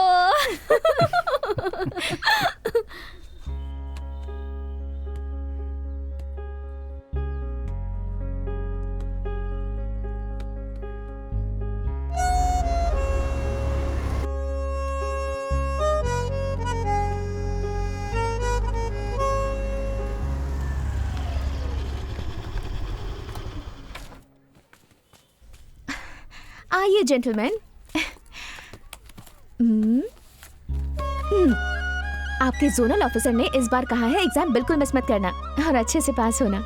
आइए जेंटलमैन। आपके जोनल ऑफिसर ने इस बार कहा है एग्जाम बिल्कुल मिस मत करना और अच्छे से पास होना।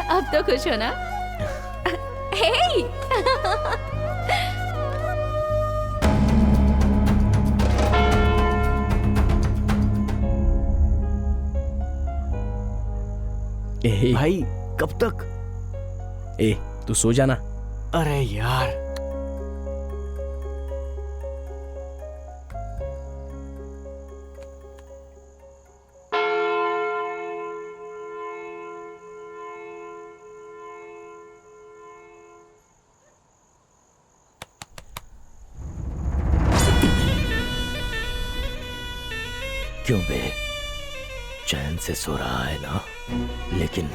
अब तो खुश हो ना? हे! भाई कब तक? ए, तू सो जाना, अरे यार, क्यों बे, चैन से सो रहा है ना? लेकिन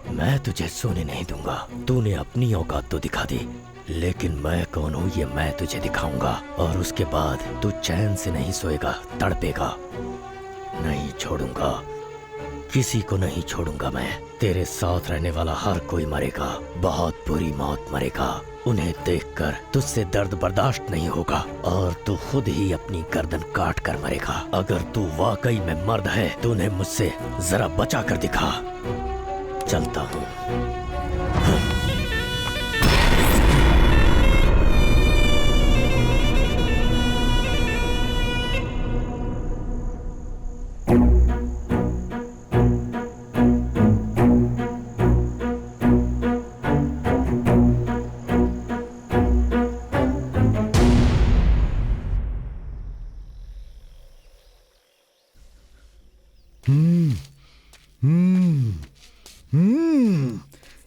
मैं तुझे सोने नहीं दूंगा। तूने अपनी औकात तो दिखा दी, लेकिन मैं कौन हूँ ये मैं तुझे दिखाऊंगा। और उसके बाद तू चैन से नहीं सोएगा, तड़पेगा। नहीं छोड़ूंगा, किसी को नहीं छोड़ूंगा मैं। तेरे साथ रहने वाला हर कोई मरेगा, बहुत बुरी मौत मरेगा। उन्हें देखकर तुझसे दर्द बर्दाश्त नहीं होगा और तू खुद ही अपनी गर्दन काट कर मरेगा। अगर तू वाकई में मर्द है तो उन्हें मुझसे जरा बचा कर दिखा। चलता हूँ।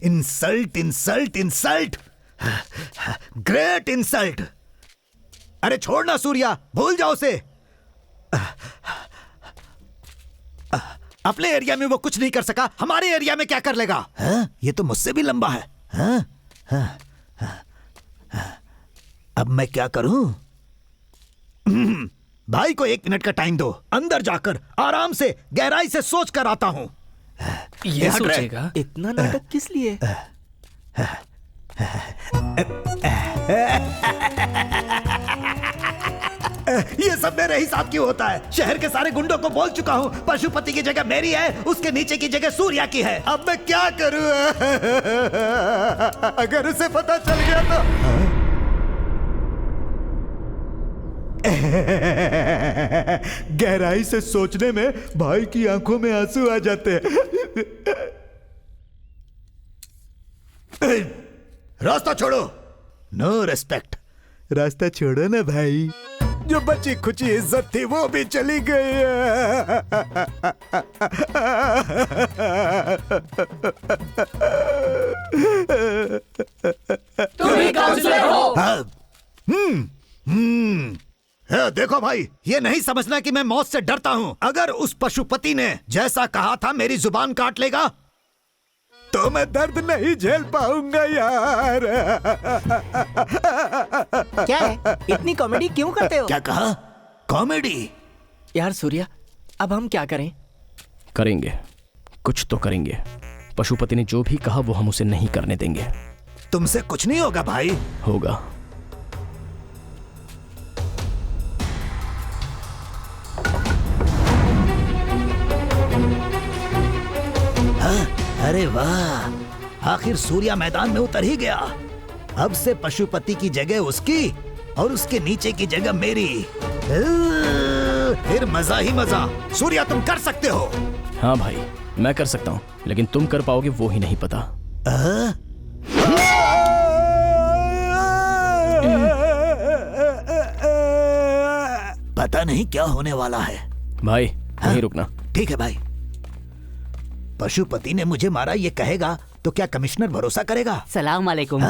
Insult insult insult, great insult. अरे छोड़ना सूर्या, भूल जाओ उसे। अपने एरिया में वो कुछ नहीं कर सका, हमारे एरिया में क्या कर लेगा? ये तो मुझसे भी लंबा है। अब मैं क्या करूं? भाई को 1 मिनट का टाइम दो, अंदर जाकर आराम से गहराई से सोच कर आता हूं। ये सोचेगा इतना नाटक किस लिए? ये सब मेरे हिसाब क्यों होता है? शहर के सारे गुंडों को बोल चुका हूँ, पशुपति की जगह मेरी है, उसके नीचे की जगह सूर्या की है। अब मैं क्या करूं? अगर उसे पता चल गया तो। गहराई से सोचने में भाई की आंखों में आंसू आ जाते हैं। रास्ता छोड़ो। No respect. रास्ता छोड़ो ना भाई। जो बची खुची इज्जत थी वो भी चली गई है। तुम ही काउंसलर हो। देखो भाई, ये नहीं समझना कि मैं मौत से डरता हूँ। अगर उस पशुपति ने जैसा कहा था मेरी जुबान काट लेगा तो मैं दर्द नहीं झेल पाऊंगा यार। क्या है, इतनी कॉमेडी क्यों करते हो? क्या कहा? कॉमेडी? यार सूर्या, अब हम क्या करें? करेंगे, कुछ तो करेंगे। पशुपति ने जो भी कहा वो हम उसे नहीं करने देंगे। तुमसे कुछ नहीं होगा भाई। होगा। अरे वाह, आखिर सूर्या मैदान में उतर ही गया। अब से पशुपति की जगह उसकी और उसके नीचे की जगह मेरी। फिर मजा ही मजा। सूर्या तुम कर सकते हो। हाँ भाई, मैं कर सकता हूँ, लेकिन तुम कर पाओगे वो ही नहीं पता। पता नहीं क्या होने वाला है भाई। नहीं रुकना। ठीक है भाई। पशुपति ने मुझे मारा ये कहेगा तो क्या कमिश्नर भरोसा करेगा? सलाम वालेकुम।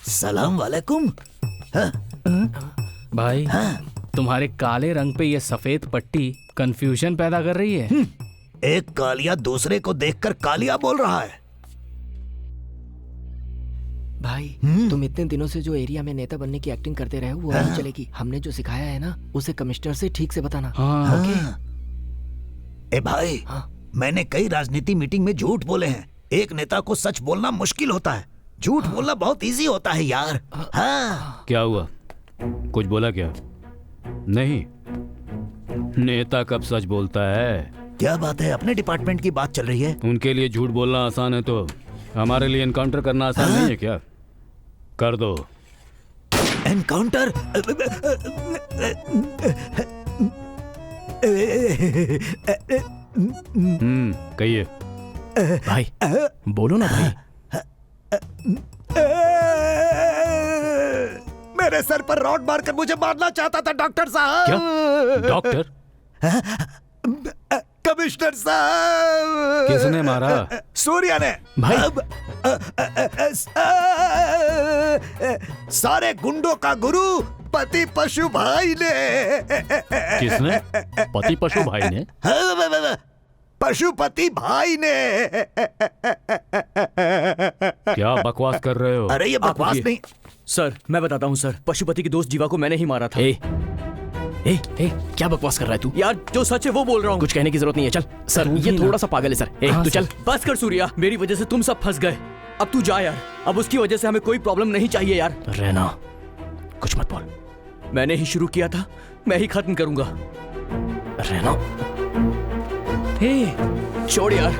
सलाम वालेकुम। भाई, तुम्हारे काले रंग पे ये सफेद पट्टी कंफ्यूजन पैदा कर रही है। एक कालिया दूसरे को देखकर कालिया बोल रहा है। भाई, तुम इतने दिनों से जो एरिया में नेता बनने की एक्टिंग करते रहे हो वो नहीं चलेगी। हमने जो सिखाया है ना उसे कमिश्नर से ठीक से बताना। ओके? ए भाई, मैंने कई राजनीति मीटिंग में झूठ बोले हैं। एक नेता को सच बोलना मुश्किल होता है, झूठ बोलना बहुत इजी होता है यार। हाँ। क्या हुआ? कुछ बोला क्या? नहीं, नेता कब सच बोलता है? क्या बात है, अपने डिपार्टमेंट की बात चल रही है। उनके लिए झूठ बोलना आसान है तो हमारे लिए एनकाउंटर करना आसान नहीं है क्या? कर दो। एनकाउंटर? कहिए। भाई बोलो ना भाई। मेरे सर पर रॉड मारकर मुझे मारना चाहता था डॉक्टर साहब। क्या? डॉक्टर? कमिश्नर साहब। किसने मारा? सूर्या ने। भाई। सारे गुंडों का गुरु पति पशु भाई ने। किसने? पति पशु भाई ने? पशुपति भाई ने। क्या बकवास कर रहे हो? अरे ये बकवास नहीं। सर मैं बताता हूँ सर, पशुपति की दोस्त जीवा को मैंने ही मारा था। ए, क्या बकवास कर रहा है तू? यार जो सच है वो बोल रहा हूँ। कुछ कहने की जरूरत नहीं है, चल। सर ये थोड़ा सा पागल है सर। तू चल। बस कर सूर्या, मेरी वजह से तुम सब फंस गए। अब तू जा यार, अब उसकी वजह से हमें कोई प्रॉब्लम नहीं चाहिए यार। रहना, कुछ मत बोल। मैंने ही शुरू किया था, मैं ही खत्म करूंगा। रहना। छोड़ यार।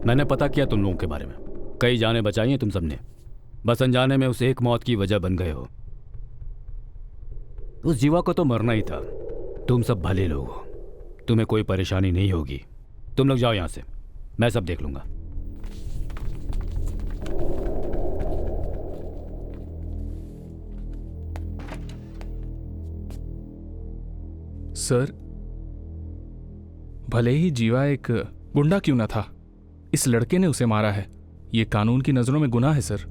मैंने पता किया तुम लोगों के बारे में, कई जानें बचाई हैं तुम सबने, बस अनजाने में उस एक मौत की वजह बन गए हो। उस जीवा को तो मरना ही था। तुम सब भले लोग हो, तुम्हें कोई परेशानी नहीं होगी। तुम लोग जाओ यहां से, मैं सब देख लूंगा। सर, भले ही जीवा एक गुंडा क्यों ना था, इस लड़के ने उसे मारा है। ये कानून की नजरों में गुनाह है सर।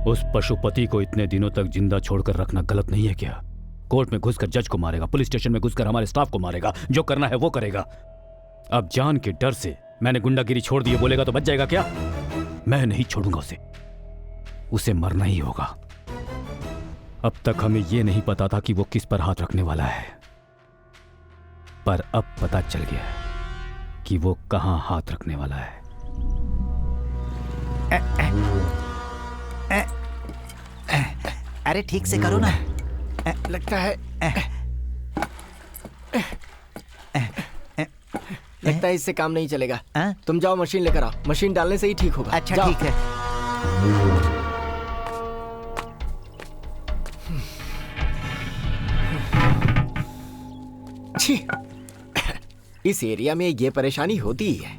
उस पशुपति को इतने दिनों तक जिंदा छोड़कर रखना गलत नहीं है क्या? कोर्ट में घुसकर जज को मारेगा, पुलिस स्टेशन में घुसकर हमारे स्टाफ को मारेगा, जो करना है वो करेगा। अब जान के डर से मैंने गुंडागिरी छोड़ दी बोलेगा तो बच जाएगा क्या? मैं नहीं छोड़ूंगा उसे मरना ही होगा। अब तक हमें यह नहीं पता था कि वो किस पर हाथ रखने वाला है, पर अब पता चल गया कि वो कहां हाथ रखने वाला है। अरे ठीक से करो ना। लगता है इससे काम नहीं चलेगा। तुम जाओ मशीन लेकर आओ, मशीन डालने से ही ठीक होगा। अच्छा ठीक है। इस एरिया में ये परेशानी होती ही है।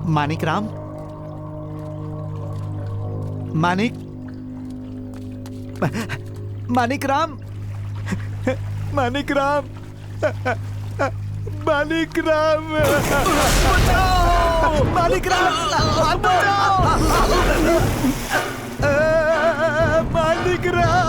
मानिक राम, मानिक राम, मानिक राम, मानिक राम, बचाओ! मानिक राम, बचाओ! मानिक राम!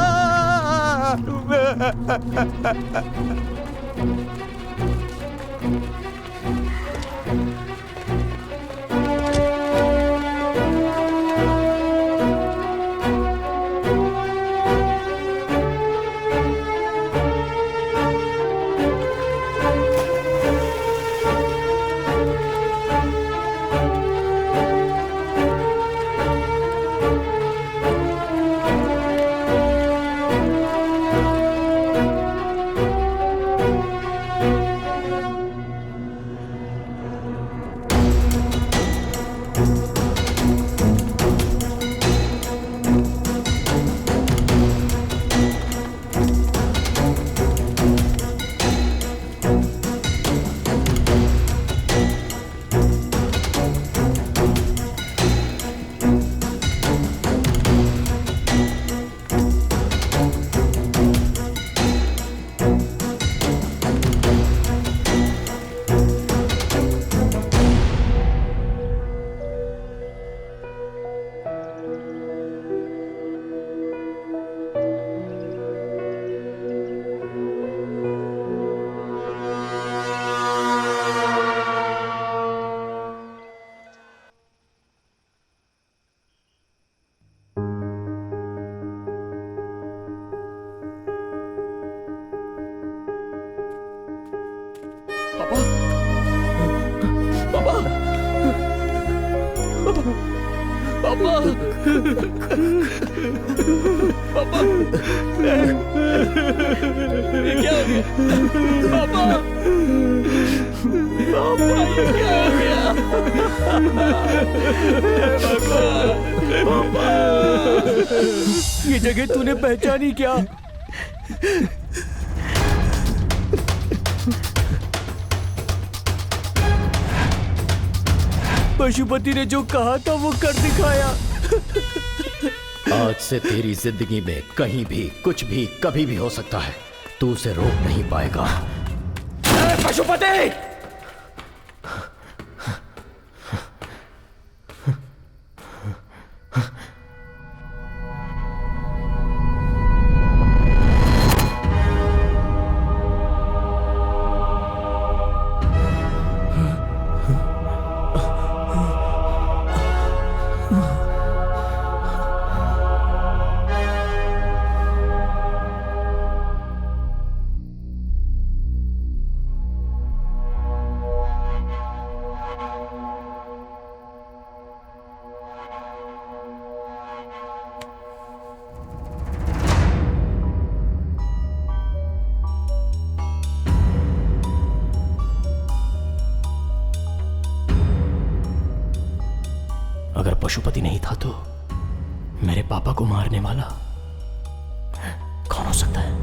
पापा पापा ये क्या हो गया पापा पापा ये क्या हो गया पापा ये जगह तूने पहचानी क्या? पशुपति ने जो कहा था वो कर दिखाया। आज से तेरी जिंदगी में कहीं भी कुछ भी कभी भी हो सकता है, तू उसे रोक नहीं पाएगा। पशुपति! अगर पशुपति नहीं था तो मेरे पापा को मारने वाला कौन हो सकता है?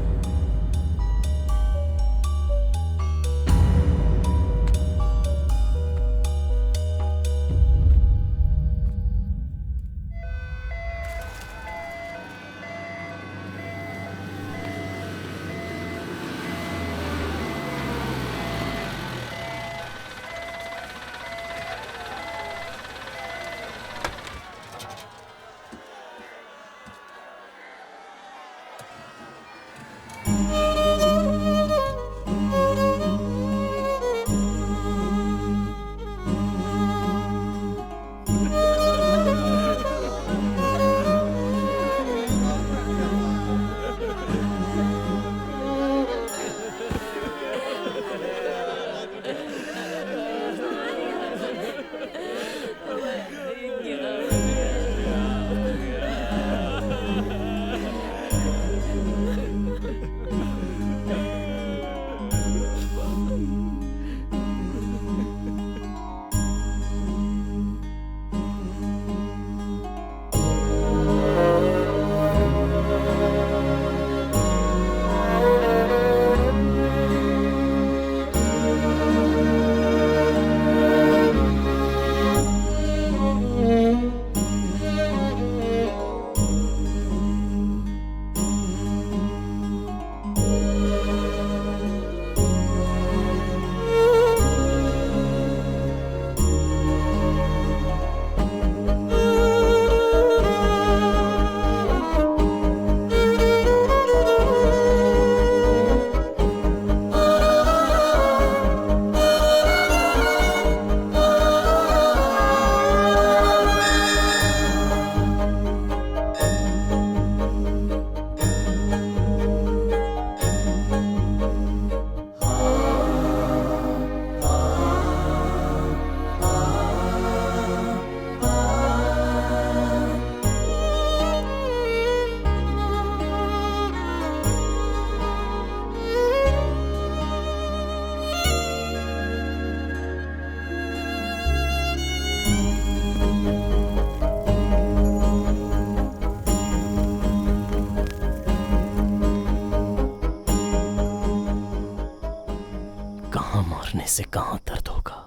से कहां दर्द होगा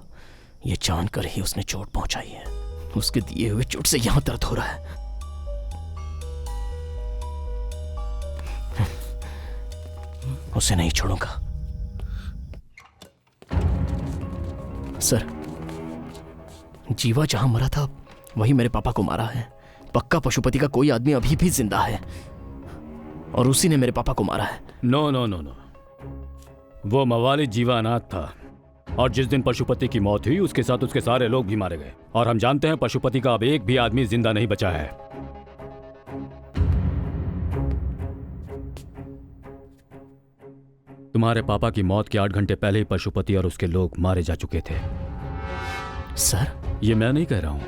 ये जानकर ही उसने चोट पहुंचाई है। उसके दिए हुए चोट से यहां दर्द हो रहा है। उसे नहीं छोड़ूंगा। सर, जीवा जहां मरा था वही मेरे पापा को मारा है। पक्का पशुपति का कोई आदमी अभी भी जिंदा है और उसी ने मेरे पापा को मारा है। नो नो नो नो, वो मवाली जीवा अनाथ था और जिस दिन पशुपति की मौत हुई उसके साथ उसके सारे लोग भी मारे गए। और हम जानते हैं पशुपति का अब एक भी आदमी जिंदा नहीं बचा है। तुम्हारे पापा की मौत के 8 घंटे पहले ही पशुपति और उसके लोग मारे जा चुके थे। सर, ये मैं नहीं कह रहा हूं,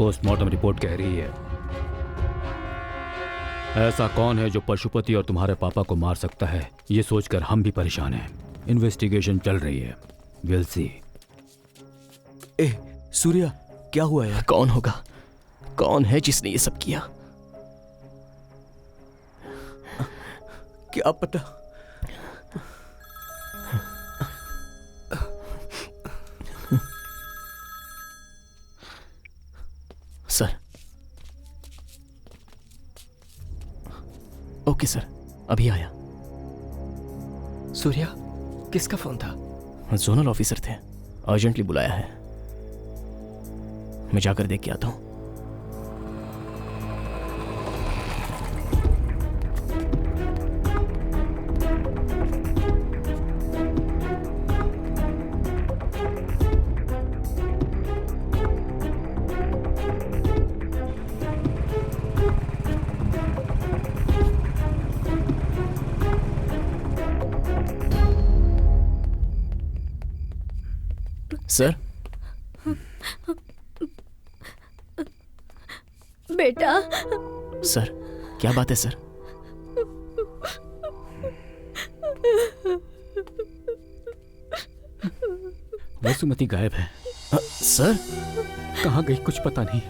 पोस्टमार्टम रिपोर्ट कह रही है। ऐसा कौन है जो पशुपति और तुम्हारे पापा को मार सकता है, ये सोचकर हम भी परेशान हैं। इन्वेस्टिगेशन चल रही है, विल सी। ए सूर्या, क्या हुआ यार? कौन होगा? कौन है जिसने ये सब किया? क्या पता। सर। ओके सर, अभी आया। सूर्या, किसका फोन था? जोनल ऑफिसर थे, अर्जेंटली बुलाया है। मैं जाकर देख के आता हूं। सर। बेटा। सर, क्या बात है सर? वसुमती गायब है। सर? कहाँ गई कुछ पता नहीं।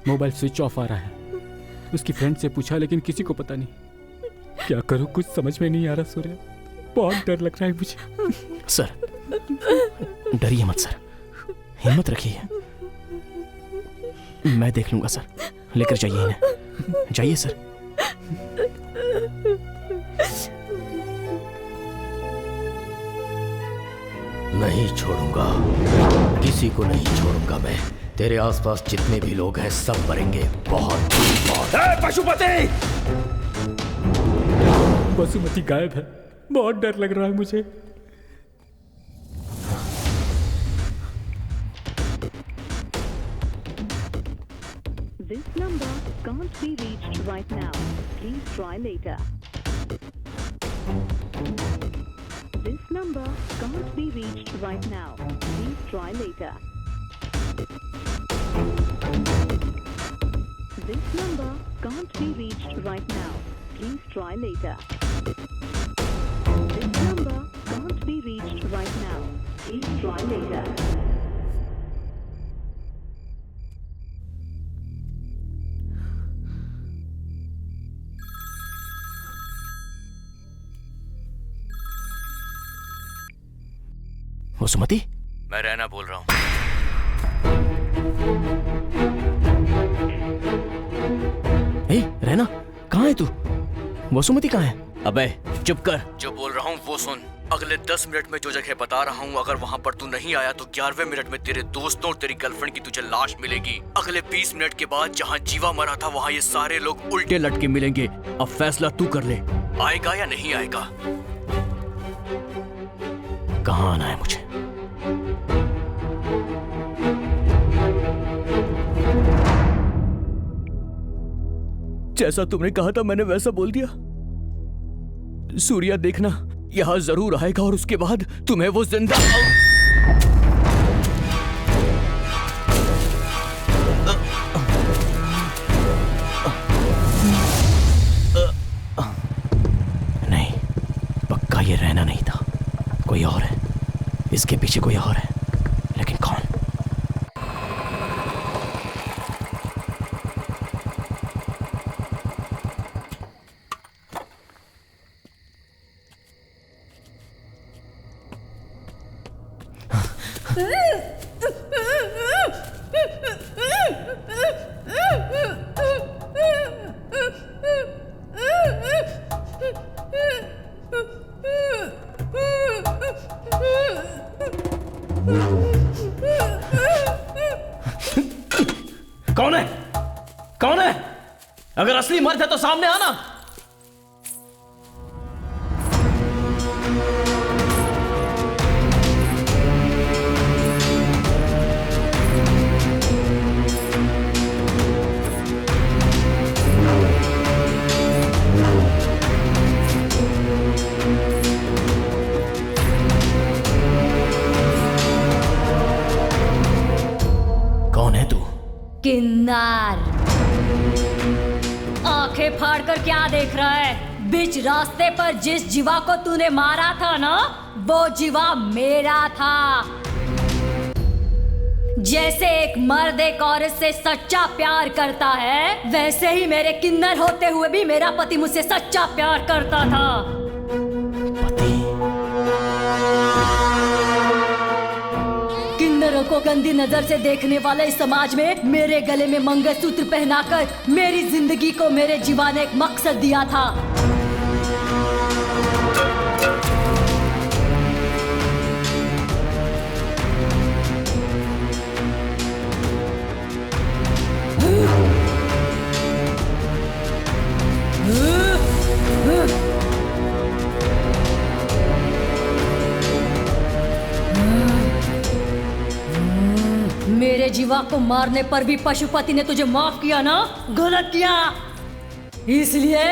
मोबाइल स्विच ऑफ आ रहा है। उसकी फ्रेंड से पूछा लेकिन किसी को पता नहीं। क्या करूं, कुछ समझ में नहीं आ रहा सूर्या। बहुत डर लग रहा है मुझे। सर, डरिए मत सर, हिम्मत रखिए। मैं देख लूंगा सर। लेकर जाइए इन्हें। जाइए सर। नहीं छोड़ूंगा, किसी को नहीं छोड़ूंगा मैं। तेरे आसपास जितने भी लोग हैं सब मरेंगे। बहुत पशुपति! वसुमती गायब है। बहुत डर लग रहा है मुझे। This number can't be reached right now. Please try later. This number can't be reached right now. Please try later. This number can't be reached right now. Please try later. This number can't be reached right now. Please try later. Vasumati? मैं रैना बोल रहा हूँ। ए, रैना, कहाँ है तू? वसुमती कहाँ है? अबे चुप कर। जो बोल रहा हूँ वो सुन। अगले 10 मिनट में जो जगह बता रहा हूँ, अगर वहाँ पर तू नहीं आया तो 11वें मिनट में तेरे दोस्तों और तेरी गर्लफ्रेंड की तुझे लाश मिलेगी। अगले 20 मिनट के बाद जहाँ जीवा मरा था वहाँ ये सारे लोग उल्टे लटके मिलेंगे। अब फैसला तू कर ले, आएगा या नहीं आएगा। कहाँ आना है मुझे? जैसा तुमने कहा था मैंने वैसा बोल दिया। सूर्या देखना, यहां जरूर आएगा और उसके बाद तुम्हें वो जिंदा नहीं, पक्का ये रहना नहीं था। कोई और है, इसके पीछे कोई और है, लेकिन कौन? कौन है? कौन है? अगर असली मर्द है तो सामने आना। किन्नर। आंखें फाड़कर क्या देख रहा है? बीच रास्ते पर जिस जीवा को तूने मारा था ना, वो जीवा मेरा था। जैसे एक मर्द एक औरत से सच्चा प्यार करता है, वैसे ही मेरे किन्नर होते हुए भी मेरा पति मुझसे सच्चा प्यार करता था। किन्नरों को गंदी नजर से देखने वाले इस समाज में मेरे गले में मंगलसूत्र पहनाकर मेरी जिंदगी को मेरे जीवा ने एक मकसद दिया था। मेरे जीवा को मारने पर भी पशुपति ने तुझे माफ किया ना? गलत किया, इसलिए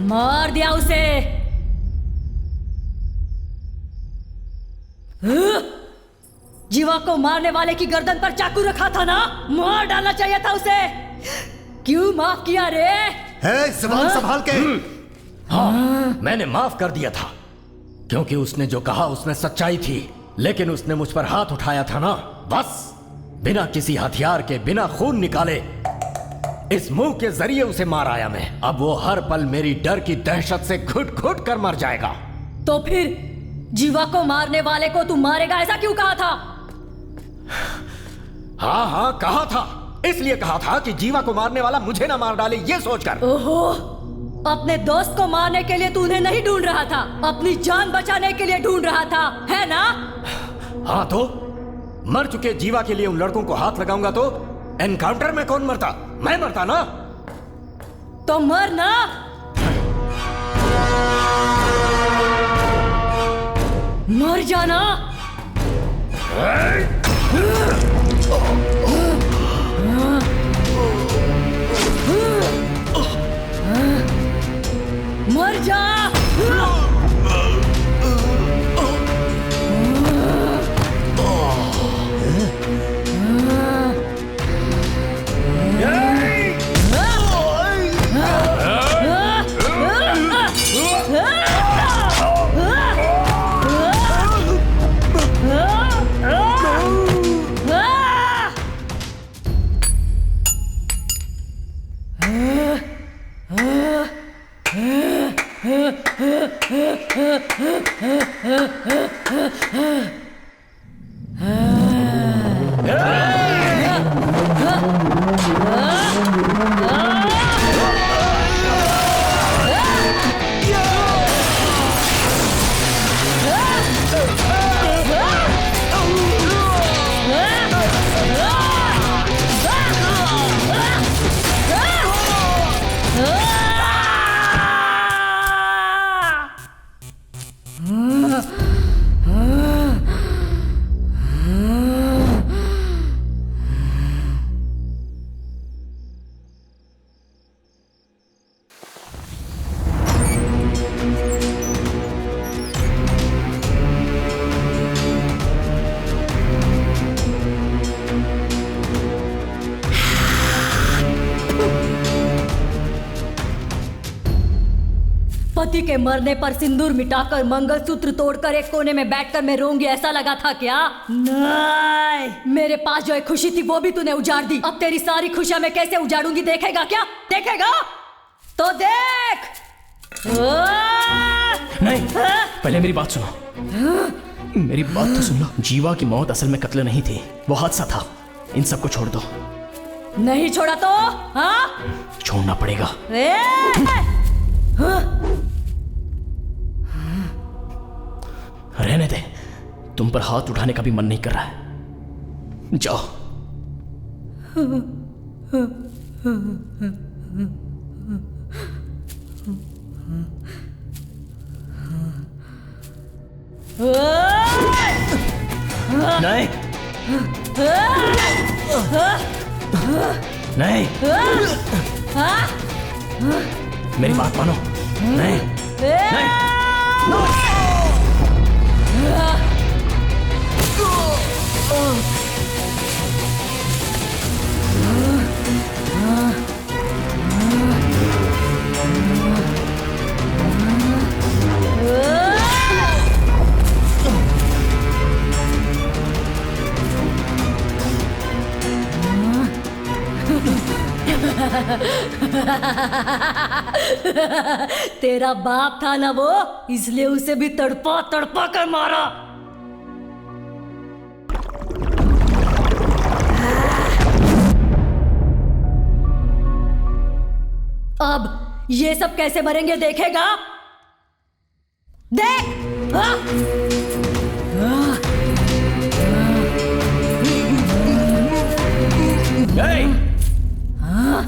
मार दिया उसे। जीवा को मारने वाले की गर्दन पर चाकू रखा था ना, मार डालना चाहिए था उसे। क्यों माफ किया रे? ज़बान संभाल के। हाँ, मैंने माफ कर दिया था क्योंकि उसने जो कहा उसमें सच्चाई थी, लेकिन उसने मुझ पर हाथ उठाया था ना, बस बिना किसी हथियार के, बिना खून निकाले, इस मुंह के जरिए उसे मार आया मैं। अब वो हर पल मेरी डर की दहशत से घुट घुट कर मर जाएगा। तो फिर जीवा को मारने वाले को तू मारेगा ऐसा क्यों कहा था? हाँ कहा था, इसलिए कहा था कि जीवा को मारने वाला मुझे ना मार डाले, ये सोचकर। ओहो, अपने दोस्त को मारने के लिए तू उन्हें नहीं ढूंढ रहा था, अपनी जान बचाने के लिए ढूंढ रहा था, है ना? हाँ, तो मर चुके जीवा के लिए उन लड़कों को हाथ लगाऊंगा तो एनकाउंटर में कौन मरता? मैं मरता ना। तो मर ना। मर जाना। मर जा। पति के मरने पर सिंदूर मिटाकर मंगलसूत्र तोड़कर एक कोने में बैठकर मैं रोऊंगी ऐसा लगा था क्या? नहीं, मेरे पास जो एक खुशी थी वो भी तूने उजाड़ दी। अब तेरी सारी खुशियां मैं कैसे उजाड़ूंगी देखेगा क्या? देखेगा तो देख। नहीं, पहले मेरी बात सुनो। मेरी बात तो सुन लो। जीवा की मौत असल में कत्ल नहीं थी, वो हादसा था। इन सबको छोड़ दो। नहीं छोड़ा तो? हाँ, छोड़ना पड़ेगा। रहने दे, तुम पर हाथ उठाने का भी मन नहीं कर रहा है। जाओ। नहीं, नहीं, मेरी बात मानो। नहीं, नहीं। तेरा बाप था ना वो, इसलिए उसे भी तड़पा तड़पा कर मारा। अब ये सब कैसे मरेंगे देखेगा? देख। हाँ? हाँ?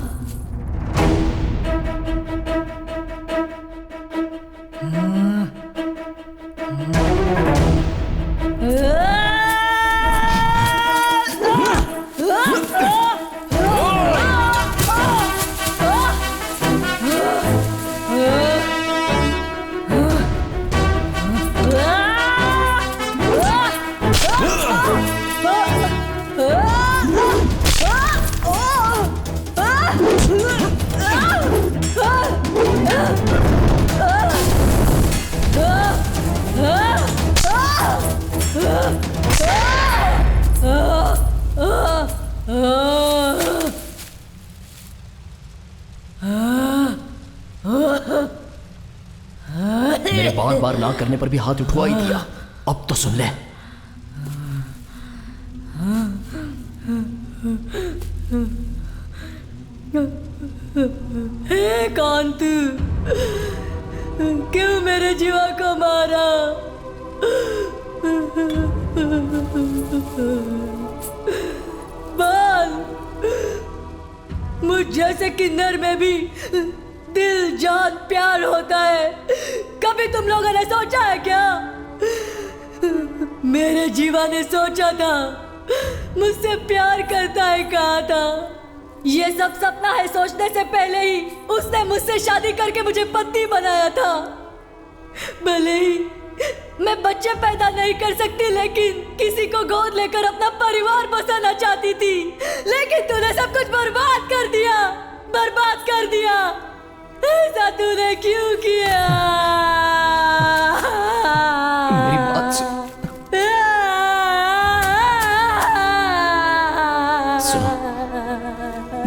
मेरे बार बार ना करने पर भी हाथ उठवा ही दिया। अब तो सुन ले। हे कांत, क्यों मेरे जीवा को मारा? बाल, मुझ जैसे किन्नर में भी दिल जान प्यार होता है। कभी तुम लोगों ने सोचा है क्या? मेरे जीवा ने सोचा था, मुझसे प्यार करता है कहा था। ये सब सपना है सोचने से पहले ही उसने मुझसे शादी करके मुझे पत्नी बनाया था। भले ही मैं बच्चे पैदा नहीं कर सकती, लेकिन किसी को गोद लेकर अपना परिवार बसाना चाहती थी। लेकिन तूने सब कुछ बर्बाद कर दिया, बर्बाद कर दिया। ऐसा तूने क्यों किया? मेरी बात सुनो,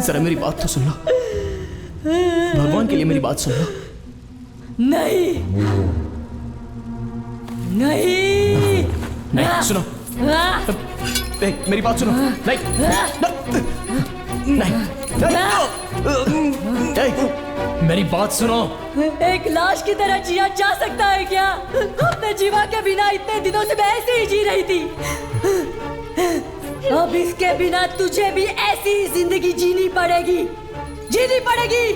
जरा मेरी बात तो सुन लो। भगवान के लिए मेरी बात सुन लो। नहीं नहीं नहीं, सुनो। मेरी बात सुनो। नहीं नहीं, मेरी बात सुनो। एक लाश की तरह जिया जा सकता है क्या? अपने जीवा के बिना इतने दिनों से मैं ऐसे ही जी रही थी। अब इसके बिना तुझे भी ऐसी ही जिंदगी जीनी पड़ेगी, जीनी पड़ेगी।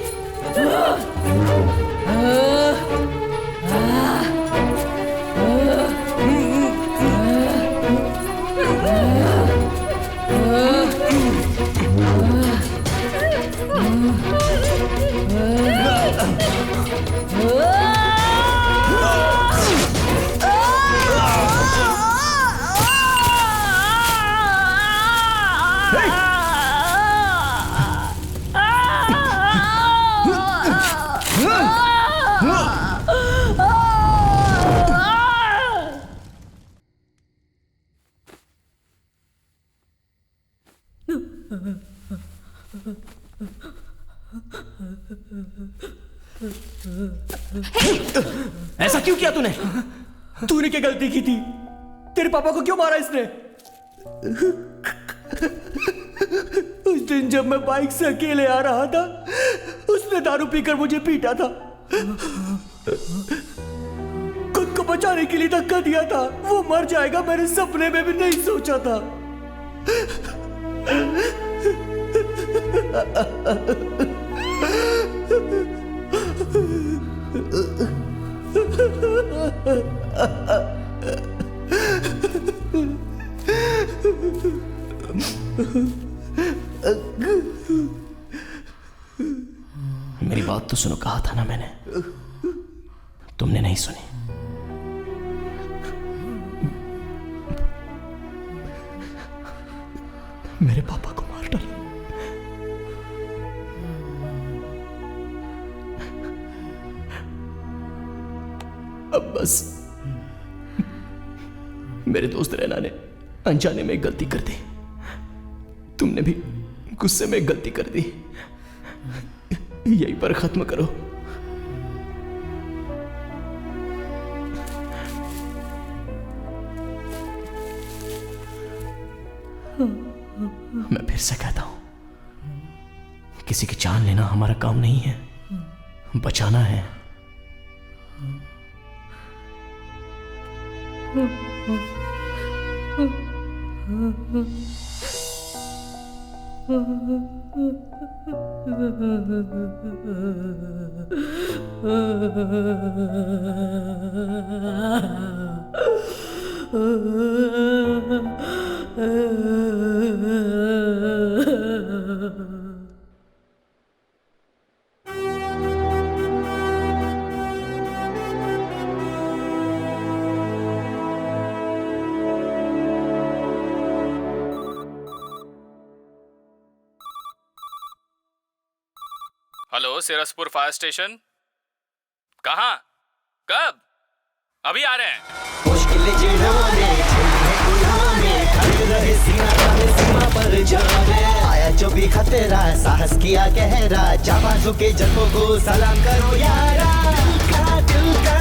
ऐसा क्यों किया तूने? तूने क्या गलती की थी? तेरे पापा को क्यों मारा इसने? उस दिन जब मैं बाइक से अकेले आ रहा था, उसने दारू पीकर मुझे पीटा था। खुद को बचाने के लिए धक्का दिया था। वो मर जाएगा मैंने सपने में भी नहीं सोचा था। मेरी बात तो सुनो, कहा था ना मैंने। तुमने नहीं सुनी। मेरे पापा को मार डाला। अब बस मेरे दोस्त रैना ने अनजाने में गलती कर दी। तुमने भी गुस्से में गलती कर दी। यहीं पर खत्म करो। मैं फिर से कहता हूं, किसी की जान लेना हमारा काम नहीं है, बचाना है। Hello, Sirsapur fire station. कहाँ? कब? अभी आ रहे हैं। मुश्किल सीमा पर जावे, आया जो भी खतरा, साहस किया गहरा, जाबाजों के जज्बों को सलाम करो यारा। दिल का